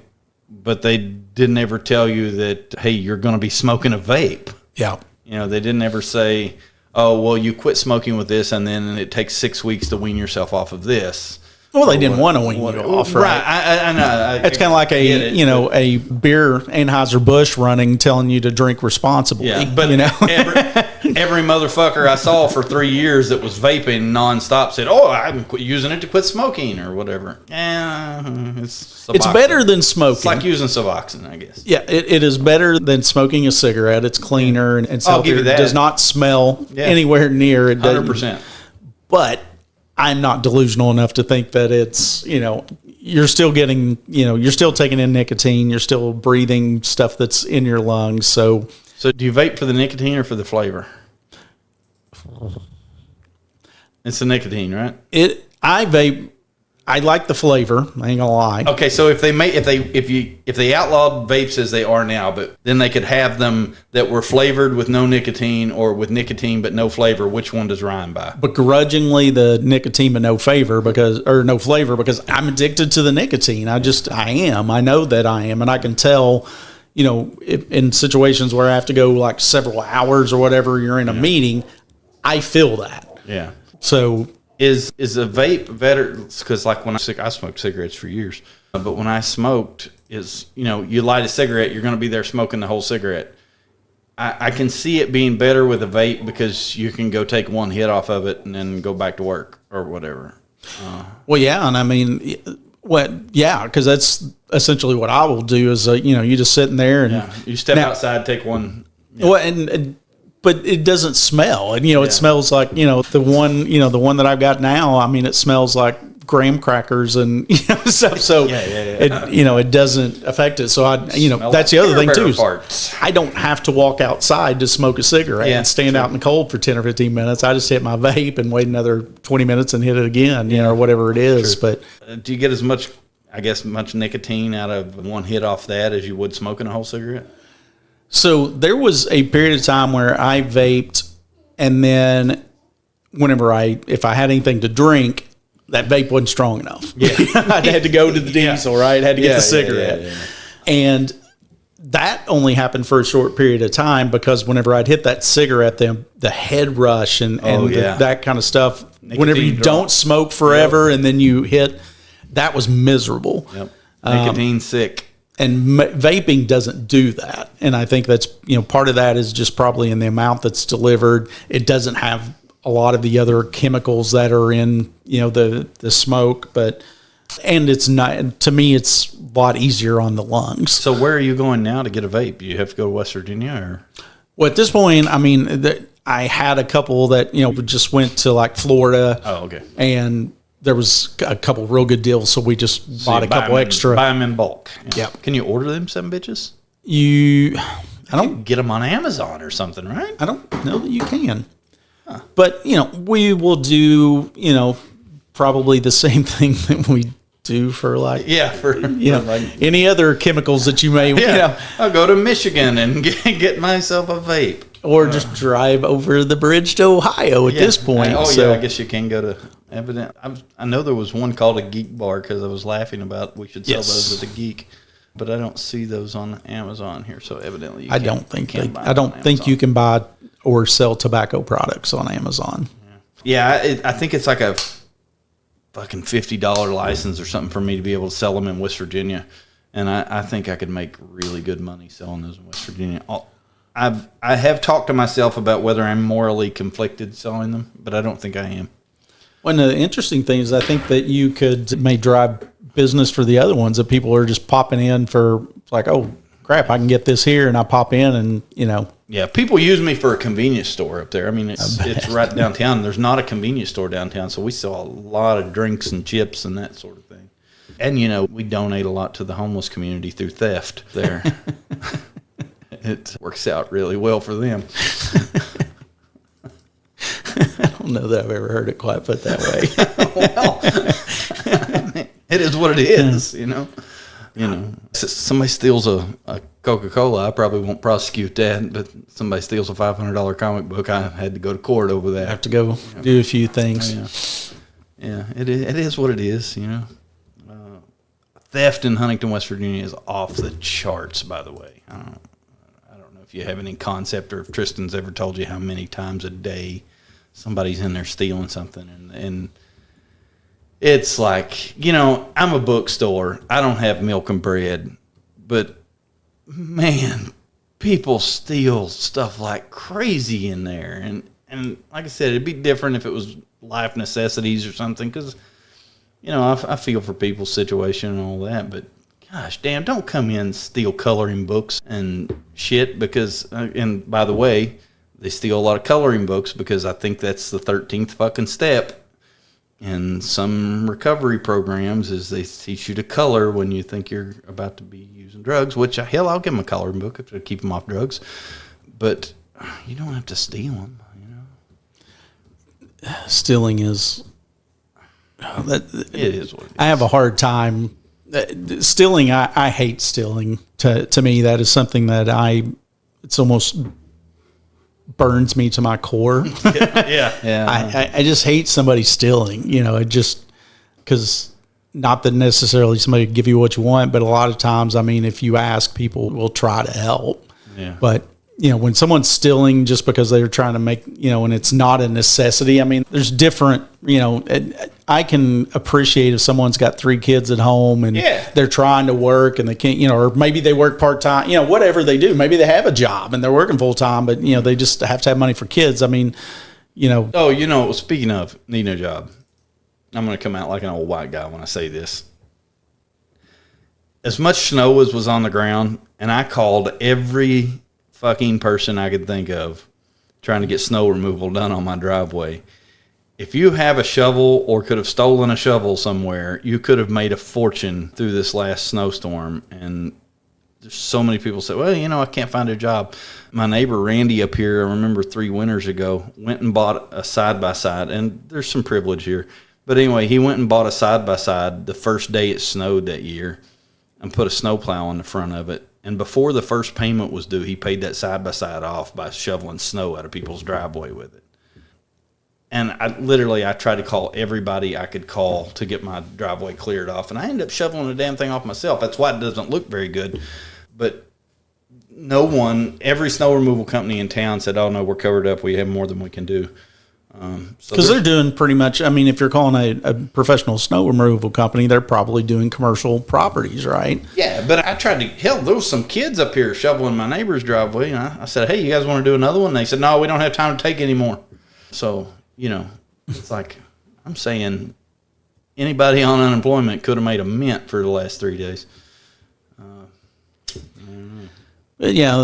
but they didn't ever tell you that, hey, you're going to be smoking a vape. Yeah. They didn't ever say, oh, well, you quit smoking with this, and then it takes 6 weeks to wean yourself off of this. Well, they didn't want to wean you off, right? I know. It's kind of like a beer Anheuser-Busch running telling you to drink responsibly. Yeah, but every motherfucker I saw for 3 years that was vaping nonstop said, "Oh, I'm using it to quit smoking or whatever." It's better than smoking. It's like using Suboxone, I guess. Yeah, it is better than smoking a cigarette. It's cleaner and it's I'll give you that. It does not smell anywhere near it. 100%. But I'm not delusional enough to think that it's, you're still getting, you're still taking in nicotine. You're still breathing stuff that's in your lungs. So do you vape for the nicotine or for the flavor? It's the nicotine, right? I vape. I like the flavor. I ain't gonna lie. Okay, so if they outlawed vapes as they are now, but then they could have them that were flavored with no nicotine or with nicotine but no flavor, which one does Ryan buy? Begrudgingly the nicotine but no flavor because I'm addicted to the nicotine. I am. I know that I am, and I can tell. In situations where I have to go like several hours or whatever, you're in a meeting, I feel that. Yeah. So. Is a vape better? Because like when I smoked cigarettes for years, but when I smoked, you light a cigarette, you're going to be there smoking the whole cigarette. I can see it being better with a vape because you can go take one hit off of it and then go back to work or whatever. Well, yeah, and I mean, because that's essentially what I will do is you just sitting there and you step outside, take one. Yeah. Well, but it doesn't smell, and it smells like the one that I've got now. I mean, it smells like graham crackers and stuff. So it doesn't affect it. So that's the other thing too. I don't have to walk outside to smoke a cigarette and stand out in the cold for 10 or 15 minutes. I just hit my vape and wait another 20 minutes and hit it again, or whatever it is. True. But do you get as much nicotine out of one hit off that as you would smoking a whole cigarette? So there was a period of time where I vaped, and then if I had anything to drink, that vape wasn't strong enough. Yeah. I had to go to the diesel, right? I had to get the cigarette. Yeah. And that only happened for a short period of time because whenever I'd hit that cigarette, the head rush and that kind of stuff, nicotine whenever you don't smoke forever and then you hit, that was miserable. Yep. Nicotine sick. And vaping doesn't do that. And I think that's, part of that is just probably in the amount that's delivered. It doesn't have a lot of the other chemicals that are in, the smoke, and it's not, to me, it's a lot easier on the lungs. So where are you going now to get a vape? You have to go to West Virginia or? Well, at this point, I mean, I had a couple that, just went to like Florida. Oh, okay. And there was a couple real good deals, so we just bought a couple extra. Buy them in bulk. Yeah. Can you order them, some bitches? I don't get them on Amazon or something, right? I don't know that you can. Huh. But we will do probably the same thing that we too for like any other chemicals that you may I'll go to Michigan and get myself a vape, or just drive over the bridge to Ohio at this point. I guess you can go to Evident. I know there was one called a Geek Bar because I was laughing about we should sell those at the Geek, but I don't see those on Amazon here. So evidently, I don't think you can buy or sell tobacco products on Amazon. I think it's like a fucking $50 license or something for me to be able to sell them in West Virginia, and I think I could make really good money selling those in West Virginia. I have talked to myself about whether I'm morally conflicted selling them, but I don't think I am. One of the interesting things, I think that you may drive business for the other ones, that people are just popping in for like, oh crap, I can get this here, and I pop in and Yeah, people use me for a convenience store up there. I mean, it's right downtown. There's not a convenience store downtown, so we sell a lot of drinks and chips and that sort of thing. And, we donate a lot to the homeless community through theft there. It works out really well for them. I don't know that I've ever heard it quite put that way. Well, it is what it is, Somebody steals a Coca-Cola, I probably won't prosecute that, but somebody steals a $500 comic book, I had to go to court over that. I have to go do a few things. Yeah, it is what it is, Theft in Huntington, West Virginia is off the charts, by the way. I don't know if you have any concept or if Tristan's ever told you how many times a day somebody's in there stealing something. And it's like, I'm a bookstore. I don't have milk and bread. But, man, people steal stuff like crazy in there. And like I said, it'd be different if it was life necessities or something because, I feel for people's situation and all that. But, gosh, damn, don't come in and steal coloring books and shit because, and by the way, they steal a lot of coloring books because I think that's the 13th fucking step in some recovery programs is they teach you to color when you think you're about to be using drugs, which, hell, I'll give them a coloring book to keep them off drugs. But you don't have to steal them, Stealing is... it is what it is. I have a hard time. Stealing, I hate stealing. To me, that is something that it's almost burns me to my core. Yeah. I just hate somebody stealing, because not that necessarily somebody give you what you want, but a lot of times, if you ask, people will try to help. Yeah. But, when someone's stealing just because they're trying to make, and it's not a necessity, there's different, I can appreciate if someone's got 3 kids at home and they're trying to work and they can't, or maybe they work part-time, whatever they do. Maybe they have a job and they're working full-time, but, they just have to have money for kids. Oh, speaking of needing a job, I'm going to come out like an old white guy when I say this. As much snow as was on the ground, and I called every fucking person I could think of trying to get snow removal done on my driveway. If you have a shovel or could have stolen a shovel somewhere, you could have made a fortune through this last snowstorm. And there's so many people say, well, I can't find a job. My neighbor Randy up here, I remember 3 winters ago, went and bought a side-by-side. And there's some privilege here. But anyway, he went and bought a side-by-side the first day it snowed that year and put a snowplow on the front of it. And before the first payment was due, he paid that side-by-side off by shoveling snow out of people's driveway with it. And I tried to call everybody I could call to get my driveway cleared off. And I ended up shoveling the damn thing off myself. That's why it doesn't look very good. But every snow removal company in town said, oh, no, we're covered up. We have more than we can do. Because they're doing pretty much, if you're calling a professional snow removal company, they're probably doing commercial properties, right? Yeah, but I tried there was some kids up here shoveling my neighbor's driveway. And I said, hey, you guys want to do another one? And they said, no, we don't have time to take any more. So, it's like I'm saying anybody on unemployment could have made a mint for the last 3 days. But yeah,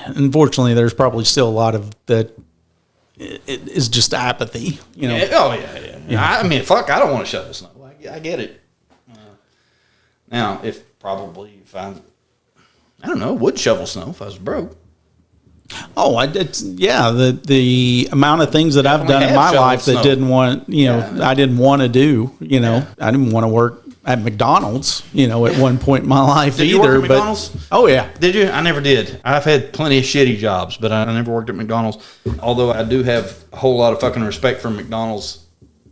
unfortunately, there's probably still a lot of that. It is just apathy, Yeah. Oh, yeah. Fuck, I don't want to shovel snow. I get it. Now, if I don't know, would shovel snow if I was broke. Oh, Oh, the amount of things that I've done in my life that didn't want, I didn't want to do, I didn't want to work at McDonald's, at one point in my life Did either. you work at McDonald's? Oh yeah. Did you? I never did. I've had plenty of shitty jobs, but I never worked at McDonald's. Although I do have a whole lot of fucking respect for McDonald's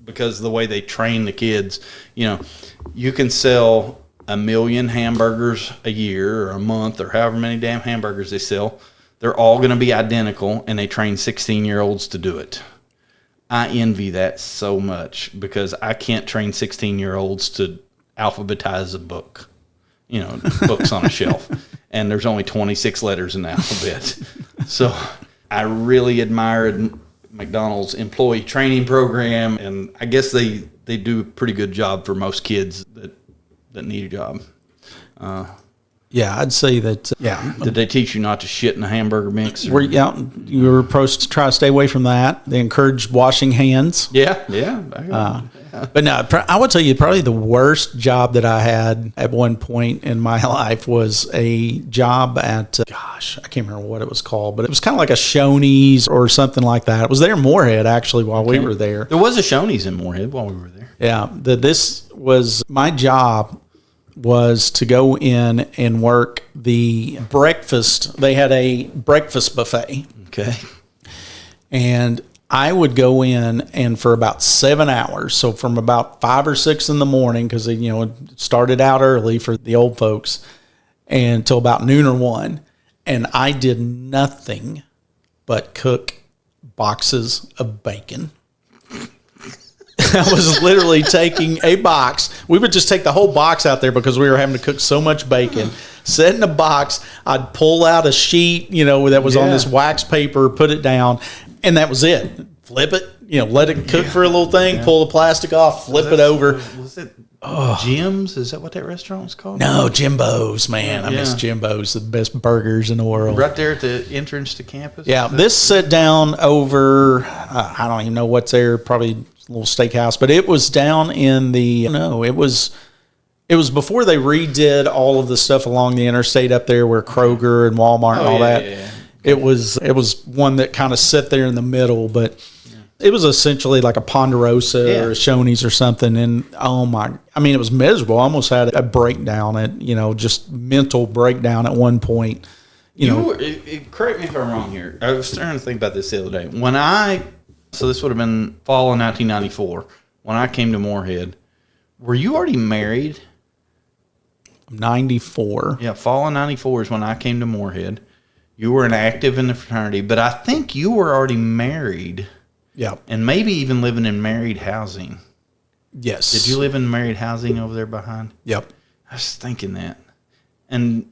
because of the way they train the kids. You can sell 1 million hamburgers a year or a month or however many damn hamburgers they sell. They're all going to be identical, and they train 16-year-olds to do it. I envy that so much because I can't train 16-year-olds to alphabetize a book. Books on a shelf. And there's only 26 letters in the alphabet. So I really admired McDonald's employee training program, and I guess they do a pretty good job for most kids that need a job. Yeah, I'd say that. Yeah. Did they teach you not to shit in a hamburger mix? You were supposed to try to stay away from that. They encouraged washing hands. Yeah. But no, I would tell you probably the worst job that I had at one point in my life was a job at, I can't remember what it was called, but it was kind of like a Shoney's or something like that. It was there in Moorhead actually while we were there. There was a Shoney's in Moorhead while we were there. Yeah. This was my job. Was to go in and work the breakfast. They had a breakfast buffet. Okay. And I would go in and for about 7 hours. So from about 5 or 6 in the morning, because it started out early for the old folks, and till about noon or 1. And I did nothing but cook boxes of bacon. I was literally taking a box. We would just take the whole box out there because we were having to cook so much bacon. Set in a box. I'd pull out a sheet, that was on this wax paper, put it down, and that was it. Flip it, let it cook for a little thing, pull the plastic off, flip it over. Was it Jim's? Is that what that restaurant was called? No, Jimbo's, man. I miss Jimbo's, the best burgers in the world. Right there at the entrance to campus? Yeah, this sit down over, I don't even know what's there, probably a little steakhouse, but it was down in it was before they redid all of the stuff along the interstate up there where Kroger and Walmart and all that. Yeah. It was one that kind of sat there in the middle, but it was essentially like a Ponderosa or a Shoney's or something. And it was miserable. I almost had a breakdown just mental breakdown at one point. Correct me if I'm wrong here. I was starting to think about this the other day. So this would have been fall of 1994 when I came to Moorhead. Were you already married? 94. Yeah, fall of 94 is when I came to Moorhead. You were inactive in the fraternity, but I think you were already married. Yeah. And maybe even living in married housing. Yes. Did you live in married housing over there behind? Yep. I was thinking that. And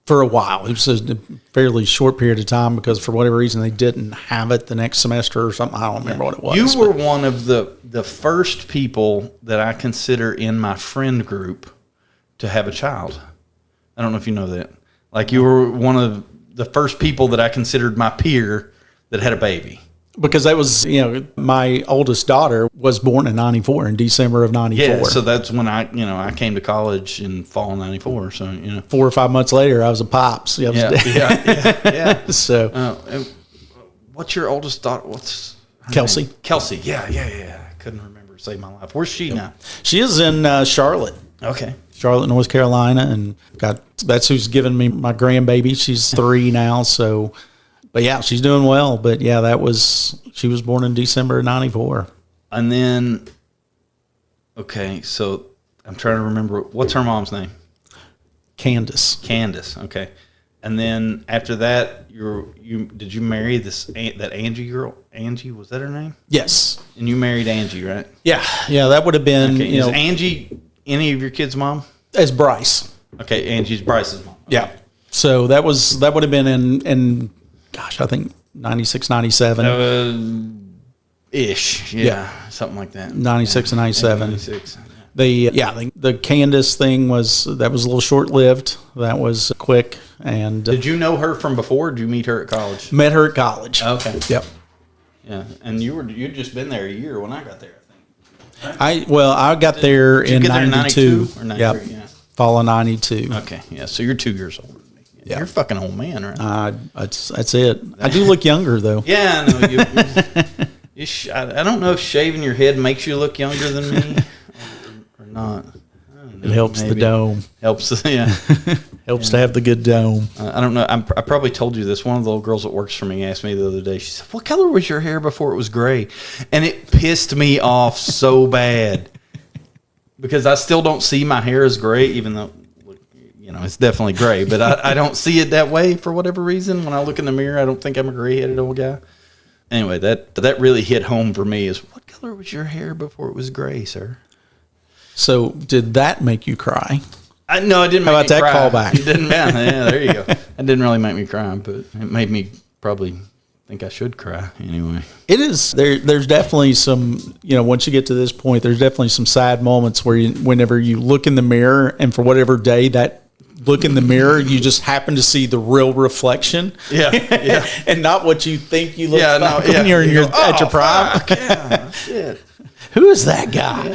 for a while. It was a fairly short period of time because for whatever reason they didn't have it the next semester or something. I don't remember what it was. You were one of the first people that I consider in my friend group to have a child. I don't know if you know that. Like you were one of the first people that I considered my peer that had a baby. Because that was, my oldest daughter was born in 94, in December of 94. Yeah, so that's when I came to college in fall of 94. So, 4 or 5 months later, I was a pops. Yeah. So, what's your oldest daughter? What's her Kelsey? name? Kelsey. Yeah. I couldn't remember to save my life. Where's she now? She is in Charlotte. Okay. Charlotte, North Carolina, and that's who's giving me my grandbaby. She's 3 now, so. But yeah, she's doing well. But yeah, she was born in December of 94. And then, okay, so I'm trying to remember, what's her mom's name? Candace. Okay. And then after that, did you marry that Angie girl? Angie, was that her name? Yes. And you married Angie, right? Yeah, that would have been. Okay. Is Angie any of your kids' mom? As Bryce. Okay, Angie's Bryce's mom. Okay. Yeah. So that would have been in I think 96, 97. Ish. Yeah. Something like that. 96 and 97. 96. The Candace thing was a little short lived. That was quick. And did you know her from before? Or did you meet her at college? Met her at college. Okay. Yep. Yeah, and you'd just been there a year when I got there, I think. Right? I got there in 92. Or 93? Yep. Yeah. Fall of 92. Okay. Yeah. So you're 2 years older than me. Yeah. You're a fucking old man, right? That's it. I do look younger, though. Yeah, I know. I don't know if shaving your head makes you look younger than me or not. It helps the dome. Helps, yeah. Helps to have the good dome. I don't know. I probably told you this. One of the little girls that works for me asked me the other day. She said, "What color was your hair before it was gray?" And it pissed me off so bad because I still don't see my hair as gray, even though it's definitely gray. But I don't see it that way for whatever reason. When I look in the mirror, I don't think I'm a gray-headed old guy. Anyway, that really hit home for me. Is what color was your hair before it was gray, sir? So did that make you cry? No, it didn't make me cry. How about that callback? It didn't, yeah, there you go. It didn't really make me cry, but it made me probably think I should cry anyway. It is. There's definitely some, once you get to this point, there's definitely some sad moments where whenever you look in the mirror and for whatever day that look in the mirror, you just happen to see the real reflection. Yeah. And not what you think you look like when you're at your prime. Yeah, shit. Who is that guy?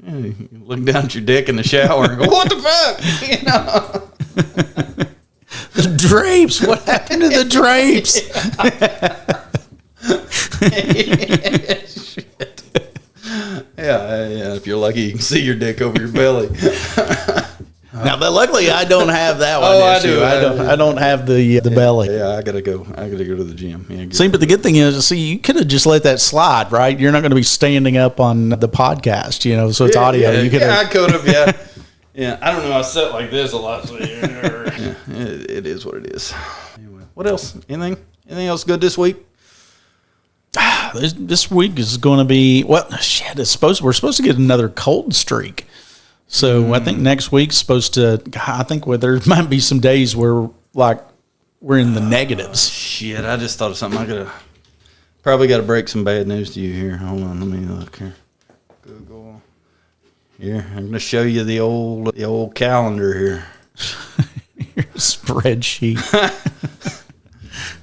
Yeah, you look down at your dick in the shower and go, "What the fuck?" The drapes. What happened to the drapes? Shit. Yeah. If you're lucky, you can see your dick over your belly. Now, luckily, I don't have that one. I do. I don't have the belly. Yeah, I gotta go to the gym. Yeah, see, but the good thing is, you could have just let that slide, right? You're not going to be standing up on the podcast, so it's audio. Yeah, you could I could have. Yeah, yeah. I don't know. I sit like this a lot. So yeah, it is what it is. Anyway, what else? Anything else good this week? This week is going to be we're supposed to get another cold streak. So I think next week's supposed to. I think there might be some days where we're in the negatives. Shit! I just thought of something. I probably got to break some bad news to you here. Hold on, let me look here. Google. Here, I'm going to show you the old calendar here. Your spreadsheet.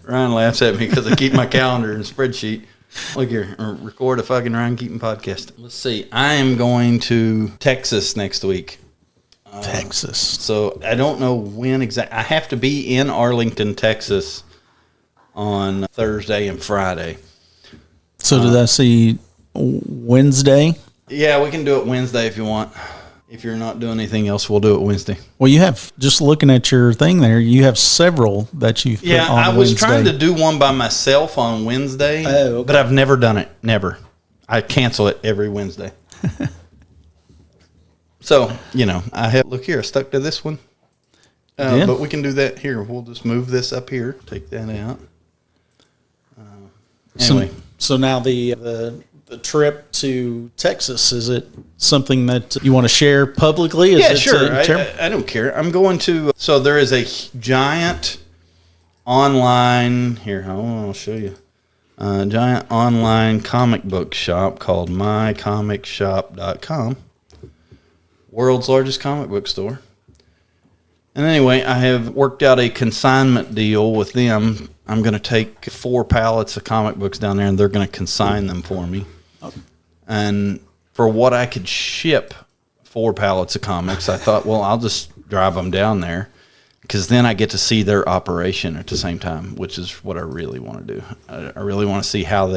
Ryan laughs at me because I keep my calendar in a spreadsheet. Look here, record a fucking Ryan Keeton podcast. Let's see. I am going to Texas next week. Texas. So I don't know when exactly. I have to be in Arlington, Texas on Thursday and Friday. So did I see Wednesday? Yeah, we can do it Wednesday if you want. If you're not doing anything else, we'll do it Wednesday. Well, you have, just looking at your thing there, you have several that you've put on Wednesday. Yeah, I was trying to do one by myself on Wednesday, but I've never done it. Never. I cancel it every Wednesday. So, look here, I stuck to this one. But we can do that here. We'll just move this up here, take that out. Anyway. So now the trip to Texas, is it something that you want to share publicly? Sure. I don't care. I'm going to, so there is a giant online, here, I'll show you, giant online comic book shop called mycomicshop.com, world's largest comic book store. And anyway, I have worked out a consignment deal with them. I'm going to take 4 pallets of comic books down there, and they're going to consign them for me. And for what I could ship 4 pallets of comics, I thought, well, I'll just drive them down there because then I get to see their operation at the same time, which is what I really want to do. I really want to see how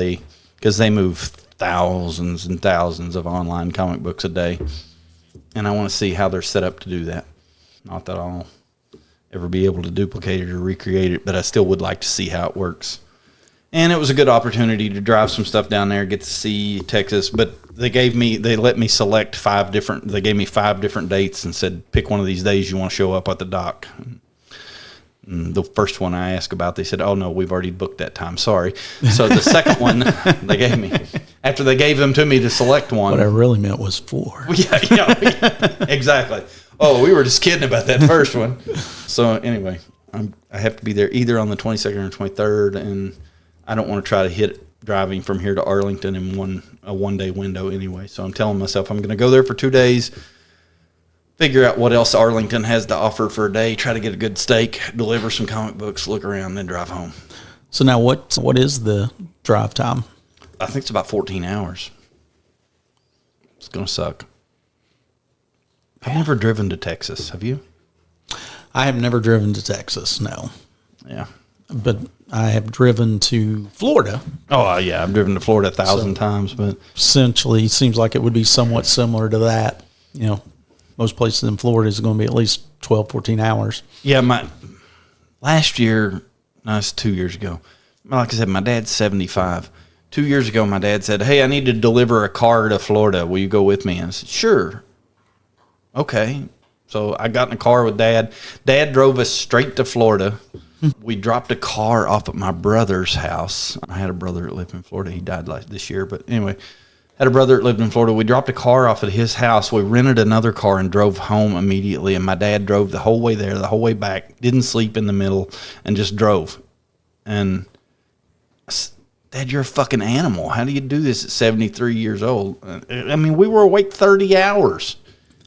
because they move thousands and thousands of online comic books a day, and I want to see how they're set up to do that. Not that I'll ever be able to duplicate it or recreate it, but I still would like to see how it works. And it was a good opportunity to drive some stuff down there, get to see Texas. But they let me select 5 different dates and said, pick one of these days you want to show up at the dock. And the first one I asked about, they said, oh no, we've already booked that time. Sorry. So the second one they gave me, after they gave them to me to select one. What I really meant was 4. Yeah, exactly. Oh, we were just kidding about that first one. So anyway, I have to be there either on the 22nd or 23rd, and I don't want to try to hit driving from here to Arlington in a one-day window anyway. So I'm telling myself I'm going to go there for 2 days, figure out what else Arlington has to offer for a day, try to get a good steak, deliver some comic books, look around, then drive home. So now what is the drive time? I think it's about 14 hours. It's going to suck. I've never driven to Texas. Have you? I have never driven to Texas, no. Yeah. But I have driven to Florida. Oh, yeah. I've driven to Florida 1,000 times, but essentially seems like it would be somewhat similar to that. You know, most places in Florida is going to be at least 12, 14 hours. Yeah, last year, no, it's 2 years ago. Like I said, my dad's 75. 2 years ago, my dad said, "Hey, I need to deliver a car to Florida. Will you go with me?" And I said, "Sure." Okay. So I got in a car with Dad. Dad drove us straight to Florida. We dropped a car off at my brother's house. I had a brother that lived in Florida. He died this year. But anyway, had a brother that lived in Florida. We dropped a car off at his house. We rented another car and drove home immediately. And my dad drove the whole way there, the whole way back. Didn't sleep in the middle and just drove. And I said, "Dad, you're a fucking animal. How do you do this at 73 years old?" I mean, we were awake 30 hours.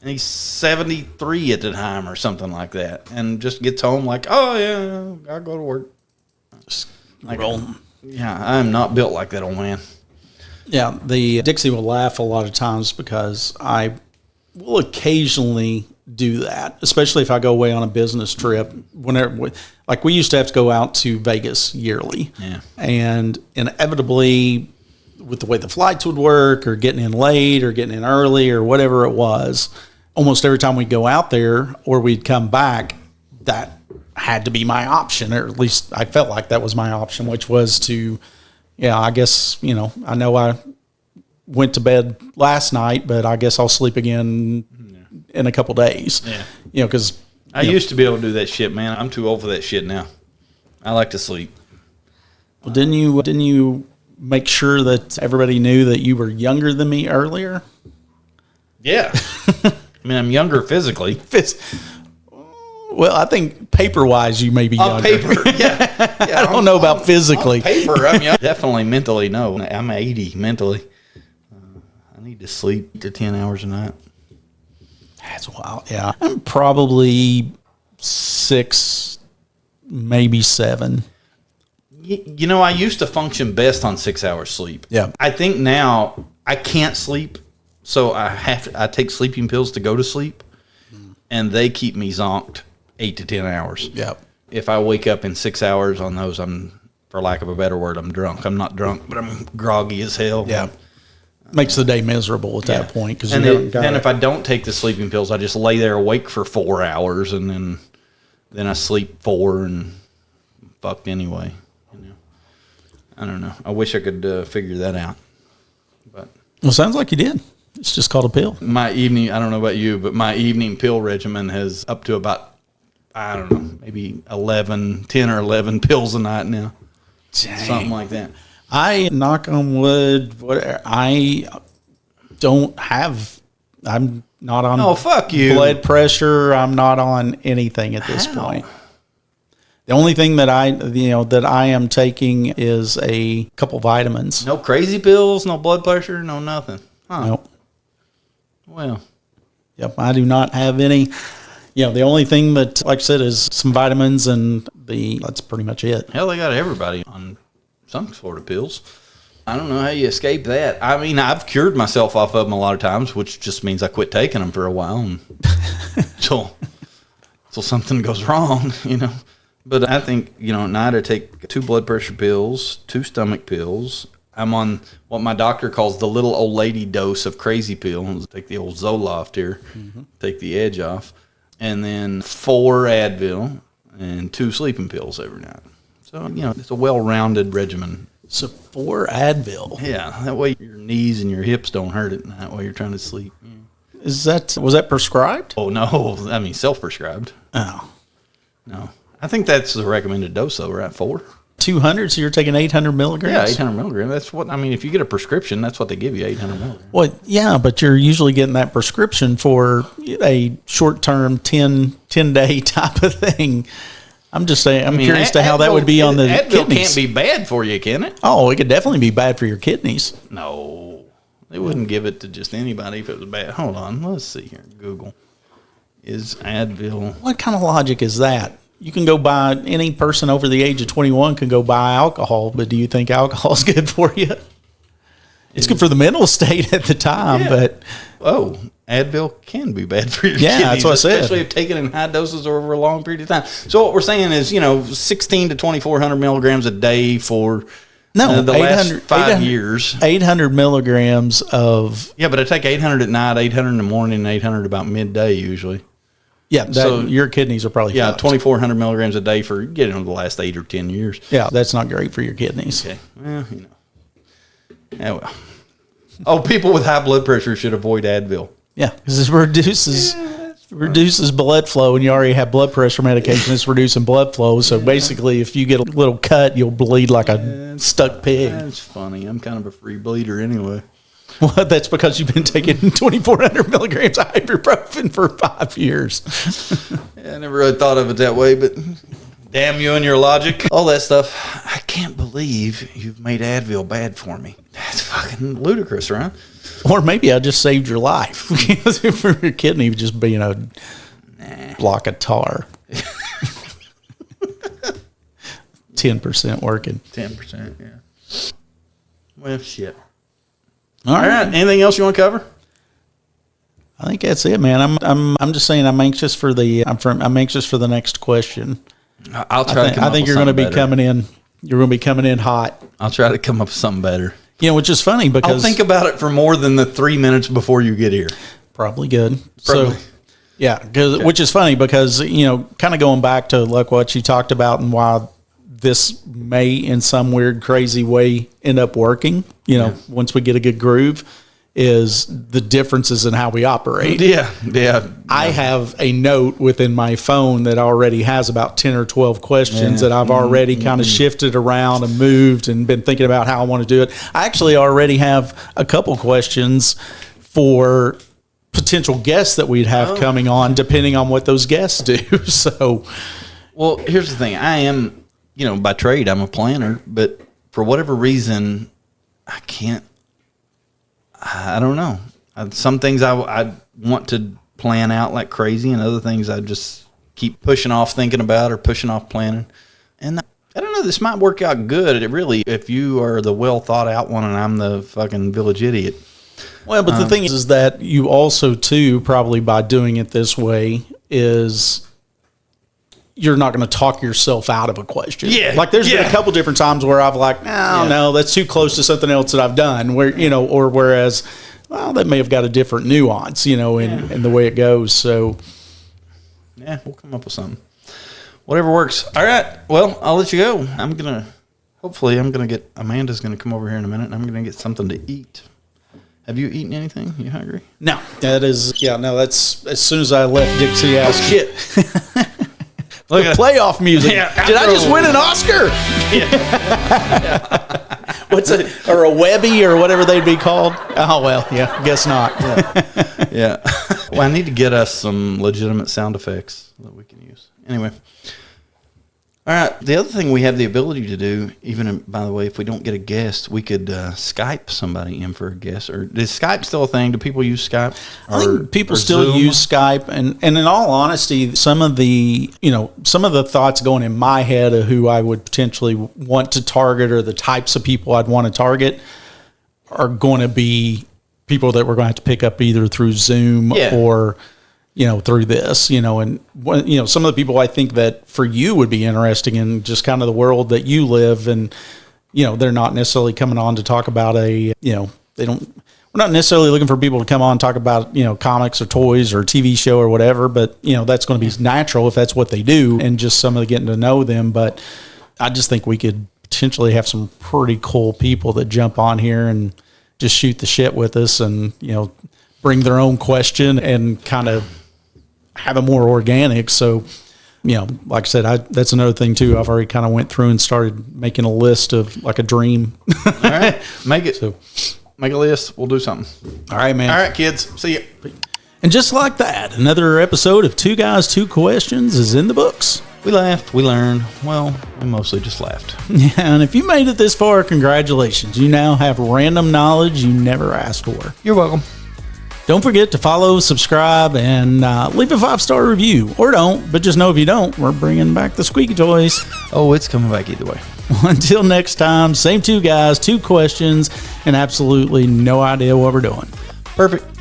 And he's 73 at the time or something like that. And just gets home like, "Oh, yeah, I'll go to work." Like, yeah, I'm not built like that old man. Yeah, the Dixie will laugh a lot of times because I will occasionally do that, especially if I go away on a business trip. Whenever, like we used to have to go out to Vegas yearly. Yeah. And inevitably, with the way the flights would work or getting in late or getting in early or whatever it was, almost every time we'd go out there or we'd come back, that had to be my option, or at least I felt like that was my option, which was to, I guess, I know I went to bed last night, but I guess I'll sleep again in a couple days. Yeah. Because I used to be able to do that shit, man. I'm too old for that shit now. I like to sleep. Well, didn't you make sure that everybody knew that you were younger than me earlier? Yeah. I mean, I'm younger physically. Well, I think paper-wise, you may be younger. On paper, yeah. I don't know about physically. On paper, I'm young. Definitely mentally, no. I'm 80 mentally. I need to sleep 8 to 10 hours a night. That's wild, yeah. I'm probably 6, maybe 7. I used to function best on 6 hours sleep. Yeah. I think now I can't sleep, so I take sleeping pills to go to sleep, and they keep me zonked 8 to 10 hours. Yeah. If I wake up in 6 hours on those, for lack of a better word, I'm drunk. I'm not drunk, but I'm groggy as hell. Yeah. Makes the day miserable at that point. And then if I don't take the sleeping pills, I just lay there awake for 4 hours, and then I sleep 4 and fucked anyway. I don't know. I wish I could figure that out. But sounds like you did. It's just called a pill. My evening, I don't know about you, but my evening pill regimen has up to about, I don't know, maybe 10 or 11 pills a night now. Dang. Something like that. I, knock on wood, whatever, I don't have, I'm not on fuck you. blood pressure. I'm not on anything at this point. The only thing that I am taking is a couple vitamins. No crazy pills, no blood pressure, no nothing. Huh. Nope. Well. Yep, I do not have any. The only thing that, like I said, is some vitamins, and that's pretty much it. Hell, they got everybody on some sort of pills. I don't know how you escape that. I mean, I've cured myself off of them a lot of times, which just means I quit taking them for a while until something goes wrong, But I think, at night I take 2 blood pressure pills, 2 stomach pills. I'm on what my doctor calls the little old lady dose of crazy pill. Take the old Zoloft here, take the edge off. And then 4 Advil and 2 sleeping pills every night. So, it's a well-rounded regimen. So 4 Advil. Yeah, that way your knees and your hips don't hurt at night while you're trying to sleep. Was that prescribed? Oh, no. I mean, self-prescribed. Oh. No. I think that's the recommended dose, though, right? 4? 200, so you're taking 800 milligrams? Yeah, 800 milligrams. That's what, if you get a prescription, that's what they give you, 800 milligrams. Well, yeah, but you're usually getting that prescription for a short-term 10-day type of thing. I'm just saying, I'm curious to how that would be on the Advil kidneys. Can't be bad for you, can it? Oh, it could definitely be bad for your kidneys. No. They wouldn't give it to just anybody if it was bad. Hold on. Let's see here. Google. Is Advil... What kind of logic is that? You can go buy, any person over the age of 21 can go buy alcohol, but do you think alcohol is good for you? It's good for the mental state at the time, but Advil can be bad for your kidneys. Yeah, that's what I said. Especially if taken in high doses over a long period of time. So what we're saying is, 16 to 2,400 milligrams a day for the last 5 years. 800 milligrams of... Yeah, but I take 800 at night, 800 in the morning, and 800 about midday usually. Yeah, so your kidneys are probably... Yeah, 2,400 milligrams a day for getting the last 8 or 10 years. Yeah, that's not great for your kidneys. Okay, well, Yeah, well. Oh, people with high blood pressure should avoid Advil. Yeah, because it reduces blood flow, and you already have blood pressure medication. It's reducing blood flow. So basically, if you get a little cut, you'll bleed like a stuck pig. That's funny. I'm kind of a free bleeder anyway. Well, that's because you've been taking 2,400 milligrams of ibuprofen for 5 years. I never really thought of it that way, but damn you and your logic. All that stuff. I can't believe you've made Advil bad for me. That's fucking ludicrous, right? Or maybe I just saved your life for your kidney just being a block of tar. 10% working. 10%, yeah. Well, shit. All right. Anything else you want to cover? I think that's it, man. I'm just saying I'm anxious for the next question. I'll try. I think you're going to be coming in. You're going to be coming in hot. I'll try to come up with something better. Which is funny because I'll think about it for more than the 3 minutes before you get here. Probably good. Probably. So, yeah, which is funny because kind of going back to like what you talked about and why this may, in some weird, crazy way, end up working. Once we get a good groove, is the differences in how we operate. Yeah. I have a note within my phone that already has about 10 or 12 questions that I've already kind of shifted around and moved and been thinking about how I want to do it. I actually already have a couple questions for potential guests that we'd have coming on, depending on what those guests do. So, well, here's the thing. I am, by trade, I'm a planner, but for whatever reason, I don't know. Some things I want to plan out like crazy, and other things I just keep pushing off thinking about or pushing off planning. And I don't know, this might work out good. It really, if you are the well thought out one and I'm the fucking village idiot. Well, but the thing is that you also, too, probably by doing it this way, is you're not going to talk yourself out of a question. Yeah. Like there's been a couple different times where I've like, no, that's too close to something else that I've done. Where, or whereas, well, that may have got a different nuance, in the way it goes. So, yeah, we'll come up with something. Whatever works. All right. Well, I'll let you go. Amanda's going to come over here in a minute, and I'm going to get something to eat. Have you eaten anything? You hungry? No. That's as soon as I left Dixie House. Shit. Look at playoff music. Yeah, did I just win an Oscar? Yeah. What's it? Or a Webby or whatever they'd be called? Oh, well, yeah, guess not. Yeah. Well, I need to get us some legitimate sound effects that we can use. Anyway. All right. The other thing we have the ability to do, even, by the way, if we don't get a guest, we could Skype somebody in for a guest. Or is Skype still a thing? Do people use Skype? I think people still use Skype. And in all honesty, some of the thoughts going in my head of who I would potentially want to target or the types of people I'd want to target are going to be people that we're going to have to pick up either through Zoom or through this, and some of the people I think that for you would be interesting in just kind of the world that you live, and they're not necessarily coming on to talk about we're not necessarily looking for people to come on and talk about comics or toys or TV show or whatever, but that's going to be natural if that's what they do, and just some of the getting to know them. But I just think we could potentially have some pretty cool people that jump on here and just shoot the shit with us, and bring their own question and kind of have it more organic. So, like I said, that's another thing too. I've already kind of went through and started making a list of like a dream. All right. Make a list. We'll do something. All right, man. All right, kids. See ya. And just like that, another episode of Two Guys, Two Questions is in the books. We laughed. We learned. Well, we mostly just laughed. Yeah, and if you made it this far, congratulations. You now have random knowledge you never asked for. You're welcome. Don't forget to follow, subscribe, and leave a 5-star review. Or don't, but just know if you don't, we're bringing back the squeaky toys. Oh, it's coming back either way. Until next time, same two guys, two questions, and absolutely no idea what we're doing. Perfect.